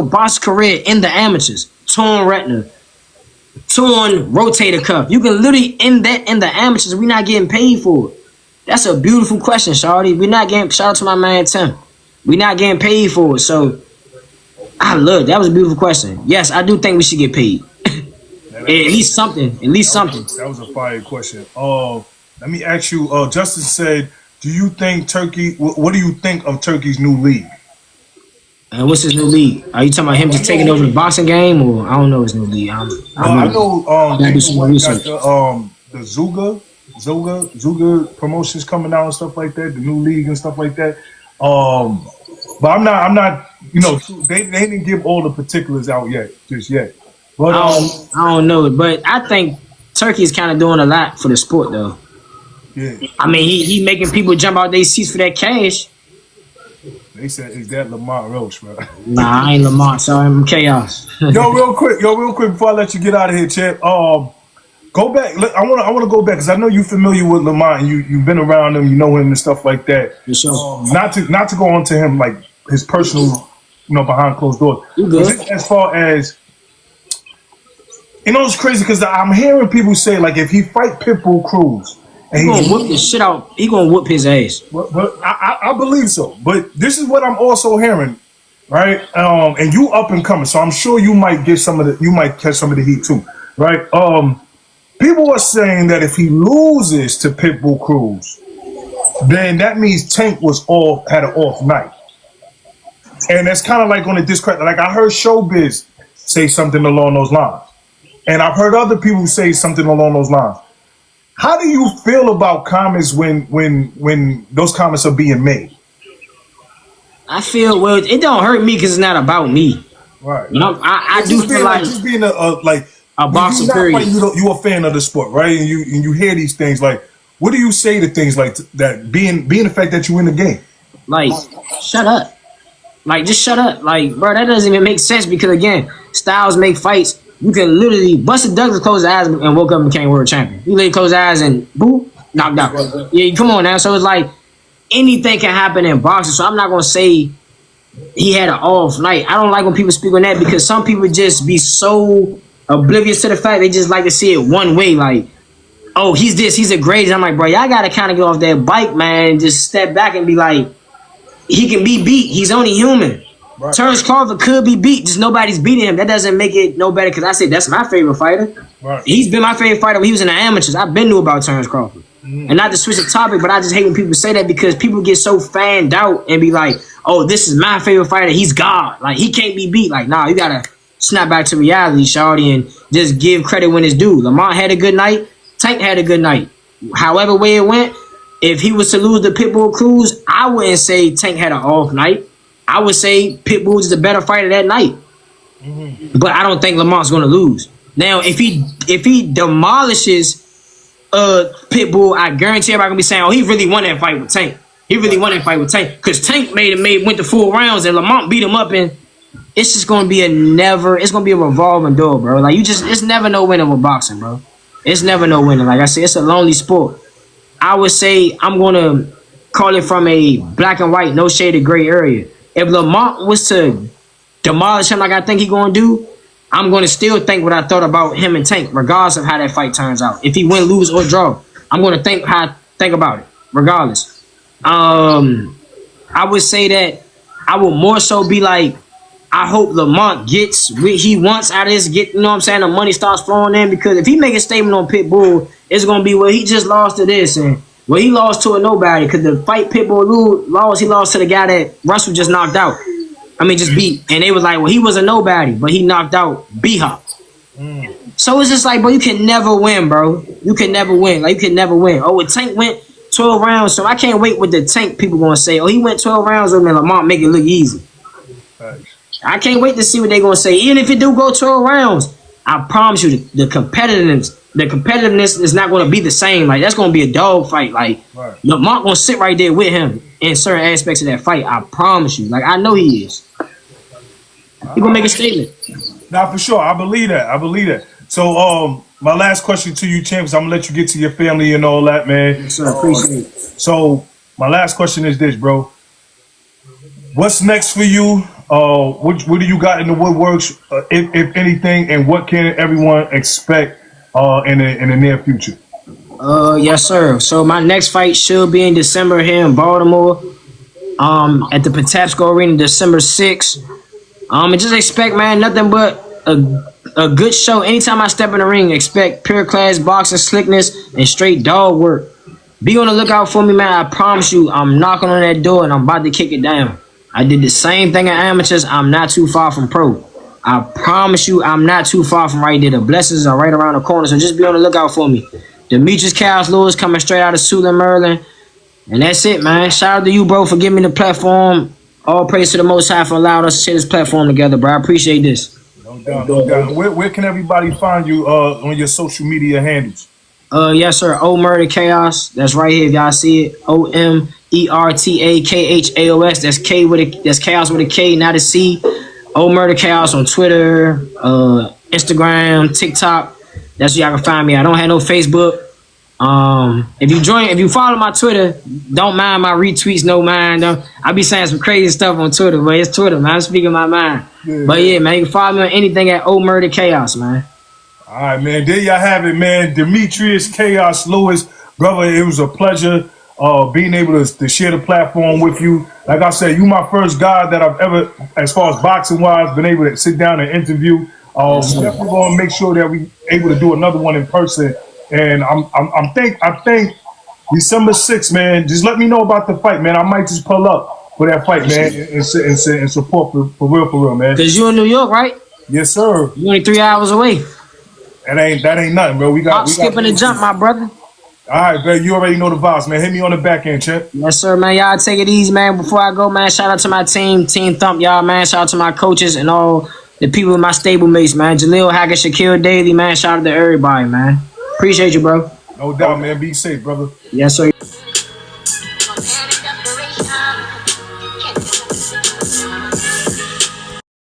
[SPEAKER 2] box career in the amateurs. Torn retina, torn rotator cuff. You can literally end that in the amateurs. We're not getting paid for it. That's a beautiful question, shawty. We're not getting. Shout out to my man Tim. We're not getting paid for it. So I love that. Was a beautiful question. Yes, I do think we should get paid. At least something.
[SPEAKER 1] That was a fire question. Let me ask you. Justin said, do you think Turkey? What do you think of Turkey's new league?
[SPEAKER 2] And what's his new league? Are you talking about him just taking over the boxing game, or I don't know his new league? I
[SPEAKER 1] know. They do some more research. The Zuga promotions coming out and stuff like that. The new league and stuff like that. But I'm not. You know, they didn't give all the particulars out just yet. But
[SPEAKER 2] I don't know, but I think Turkey is kind of doing a lot for the sport, though.
[SPEAKER 1] Yeah.
[SPEAKER 2] I mean, he making people jump out their seats for that cash.
[SPEAKER 1] They said, "Is that Lamont Roach, bro?"
[SPEAKER 2] Nah, I ain't Lamont. Sorry, I'm Khaos.
[SPEAKER 1] Yo, real quick before I let you get out of here, champ. Go back. I want to go back because I know you're familiar with Lamont and you've been around him, you know him and stuff like that.
[SPEAKER 2] For sure.
[SPEAKER 1] Not to go on to him like his personal, behind closed doors.
[SPEAKER 2] You good?
[SPEAKER 1] As far as it's crazy because I'm hearing people say like if he fight Pitbull Cruz.
[SPEAKER 2] He gonna whip the shit out. He gonna whip his ass.
[SPEAKER 1] But I believe so. But this is what I'm also hearing, right? And you up and coming, so I'm sure you might get you might catch some of the heat too, right? People are saying that if he loses to Pitbull Cruz, then that means Tank had an off night, and that's kind of like on a discredit. Like I heard Showbiz say something along those lines, and I've heard other people say something along those lines. How do you feel about comments when those comments are being made?
[SPEAKER 2] I feel well. It don't hurt me because it's not about me.
[SPEAKER 1] Right.
[SPEAKER 2] You know, I do
[SPEAKER 1] Just
[SPEAKER 2] feel
[SPEAKER 1] being
[SPEAKER 2] like
[SPEAKER 1] just being like
[SPEAKER 2] a
[SPEAKER 1] when
[SPEAKER 2] boxer.
[SPEAKER 1] you not
[SPEAKER 2] Period.
[SPEAKER 1] fighting, you a fan of the sport, right? And you hear these things like, what do you say to things like that? Being the fact that you in the game.
[SPEAKER 2] Like, shut up. Like, just shut up. Like, bro, that doesn't even make sense because again, styles make fights. You can literally Buster Douglas closed his eyes and woke up and became world champion. He literally closed his eyes and boop, knocked out. Yeah, come on now. So it's like anything can happen in boxing. So I'm not gonna say he had an off night. I don't like when people speak on that because some people just be so oblivious to the fact they just like to see it one way. Like, oh, he's this, he's the greatest. I'm like, bro, y'all gotta kind of get off that bike, man, and just step back and be like, he can be beat. He's only human. Right. Terrence Crawford could be beat, just nobody's beating him. That doesn't make it no better because I said that's my favorite fighter. Right. He's been my favorite fighter when he was in the amateurs. I've been knew about Terrence Crawford. And not to switch the topic, but I just hate when people say that because people get so fanned out and be like, oh, this is my favorite fighter. He's God. Like, he can't be beat. Like, nah, you got to snap back to reality, shawty, and just give credit when it's due. Lamont had a good night. Tank had a good night. However way it went, if he was to lose the Pitbull Cruz, I wouldn't say Tank had an off night. I would say Pitbull is the better fighter that night. But I don't think Lamont's going to lose. Now, if he demolishes Pitbull, I guarantee everybody gonna be saying, "Oh, he really won that fight with Tank. He really won that fight with Tank." Because Tank went to 4 rounds and Lamont beat him up, and it's just gonna be it's gonna be a revolving door, bro. Like it's never no winning with boxing, bro. It's never no winning. Like I said, it's a lonely sport. I would say I'm gonna call it from a black and white, no shade of gray area. If Lamont was to demolish him like I think he gonna do, I'm going to still think what I thought about him and Tank, regardless of how that fight turns out. If he win, lose, or draw, I'm going to think how I think about it, regardless. I would say that I would more so be like, I hope Lamont gets what he wants out of this. You know what I'm saying? The money starts flowing in because if he make a statement on Pitbull, it's going to be, well, he just lost to this and well, he lost to a nobody because the fight Pitbull lost, he lost to the guy that Russell just knocked out. I mean, just beat. And they was like, well, he was a nobody, but he knocked out B-Hop. So it's just like, bro, you can never win, bro. You can never win. Like, you can never win. Oh, Tank went 12 rounds, so I can't wait what the Tank people going to say. Oh, he went 12 rounds with me, Lamont make it look easy. I can't wait to see what they going to say. Even if it do go 12 rounds, I promise you the competitiveness is not going to be the same. Like, that's going to be a dog fight. Like, Lamont going to sit right there with him in certain aspects of that fight. I promise you. Like, I know he is. He gonna make a statement.
[SPEAKER 1] Now, for sure, I believe that. So, my last question to you, champs. I'm gonna let you get to your family and all that, man.
[SPEAKER 2] Yes, sir, appreciate it.
[SPEAKER 1] So, my last question is this, bro. What's next for you? What do you got in the woodworks, if anything, and what can everyone expect in the near future?
[SPEAKER 2] Yes, sir. So my next fight should be in December here in Baltimore. At the Patapsco Arena, December 6th. And just expect, man, nothing but a good show. Anytime I step in the ring, expect pure class boxing, slickness, and straight dog work. Be on the lookout for me, man. I promise you, I'm knocking on that door and I'm about to kick it down. I did the same thing in amateurs. I'm not too far from pro. I promise you, I'm not too far from right there. The blessings are right around the corner, so just be on the lookout for me. Demetrius, Khaos, Lewis coming straight out of Suitland, Maryland. And that's it, man. Shout out to you, bro, for giving me the platform. All praise to the Most High for allowing us to share this platform together, bro. I appreciate this.
[SPEAKER 1] No doubt. Where can everybody find you on your social media handles?
[SPEAKER 2] Yes, sir. O Murder Khaos. That's right here. If y'all see it, OMERTAKHAOS. That's that's Khaos with a K, not a C. O Murder Khaos on Twitter, Instagram, TikTok. That's where y'all can find me. I don't have no Facebook. If you follow my Twitter, don't mind my retweets, no mind. I be saying some crazy stuff on Twitter, but it's Twitter, man. I'm speaking my mind. Yeah. But yeah, man, you can follow me on anything at O Murder Khaos, man.
[SPEAKER 1] All right, man. There y'all have it, man. Demetrius Khaos Lewis, brother. It was a pleasure being able to share the platform with you. Like I said, you my first guy that I've ever, as far as boxing wise, been able to sit down and interview. Definitely gonna make sure that we able to do another one in person. And I think December 6th, man. Just let me know about the fight, man. I might just pull up for that fight, man, and support for real, man.
[SPEAKER 2] Cause you in New York, right?
[SPEAKER 1] Yes, sir.
[SPEAKER 2] You only 3 hours away.
[SPEAKER 1] That ain't nothing, bro. We got
[SPEAKER 2] skipping and jump, my brother.
[SPEAKER 1] All right, babe. You already know the vibes, man. Hit me on the back end, champ.
[SPEAKER 2] Yes, sir, man. Y'all take it easy, man. Before I go, man, shout out to my team, Team Thump, y'all, man. Shout out to my coaches and all the people in my stable mates, man. Jaleel Hackett, Shaquille Daly, man. Shout out to everybody, man. Appreciate you, bro.
[SPEAKER 1] No doubt, man. Be safe, brother.
[SPEAKER 2] Yes, sir.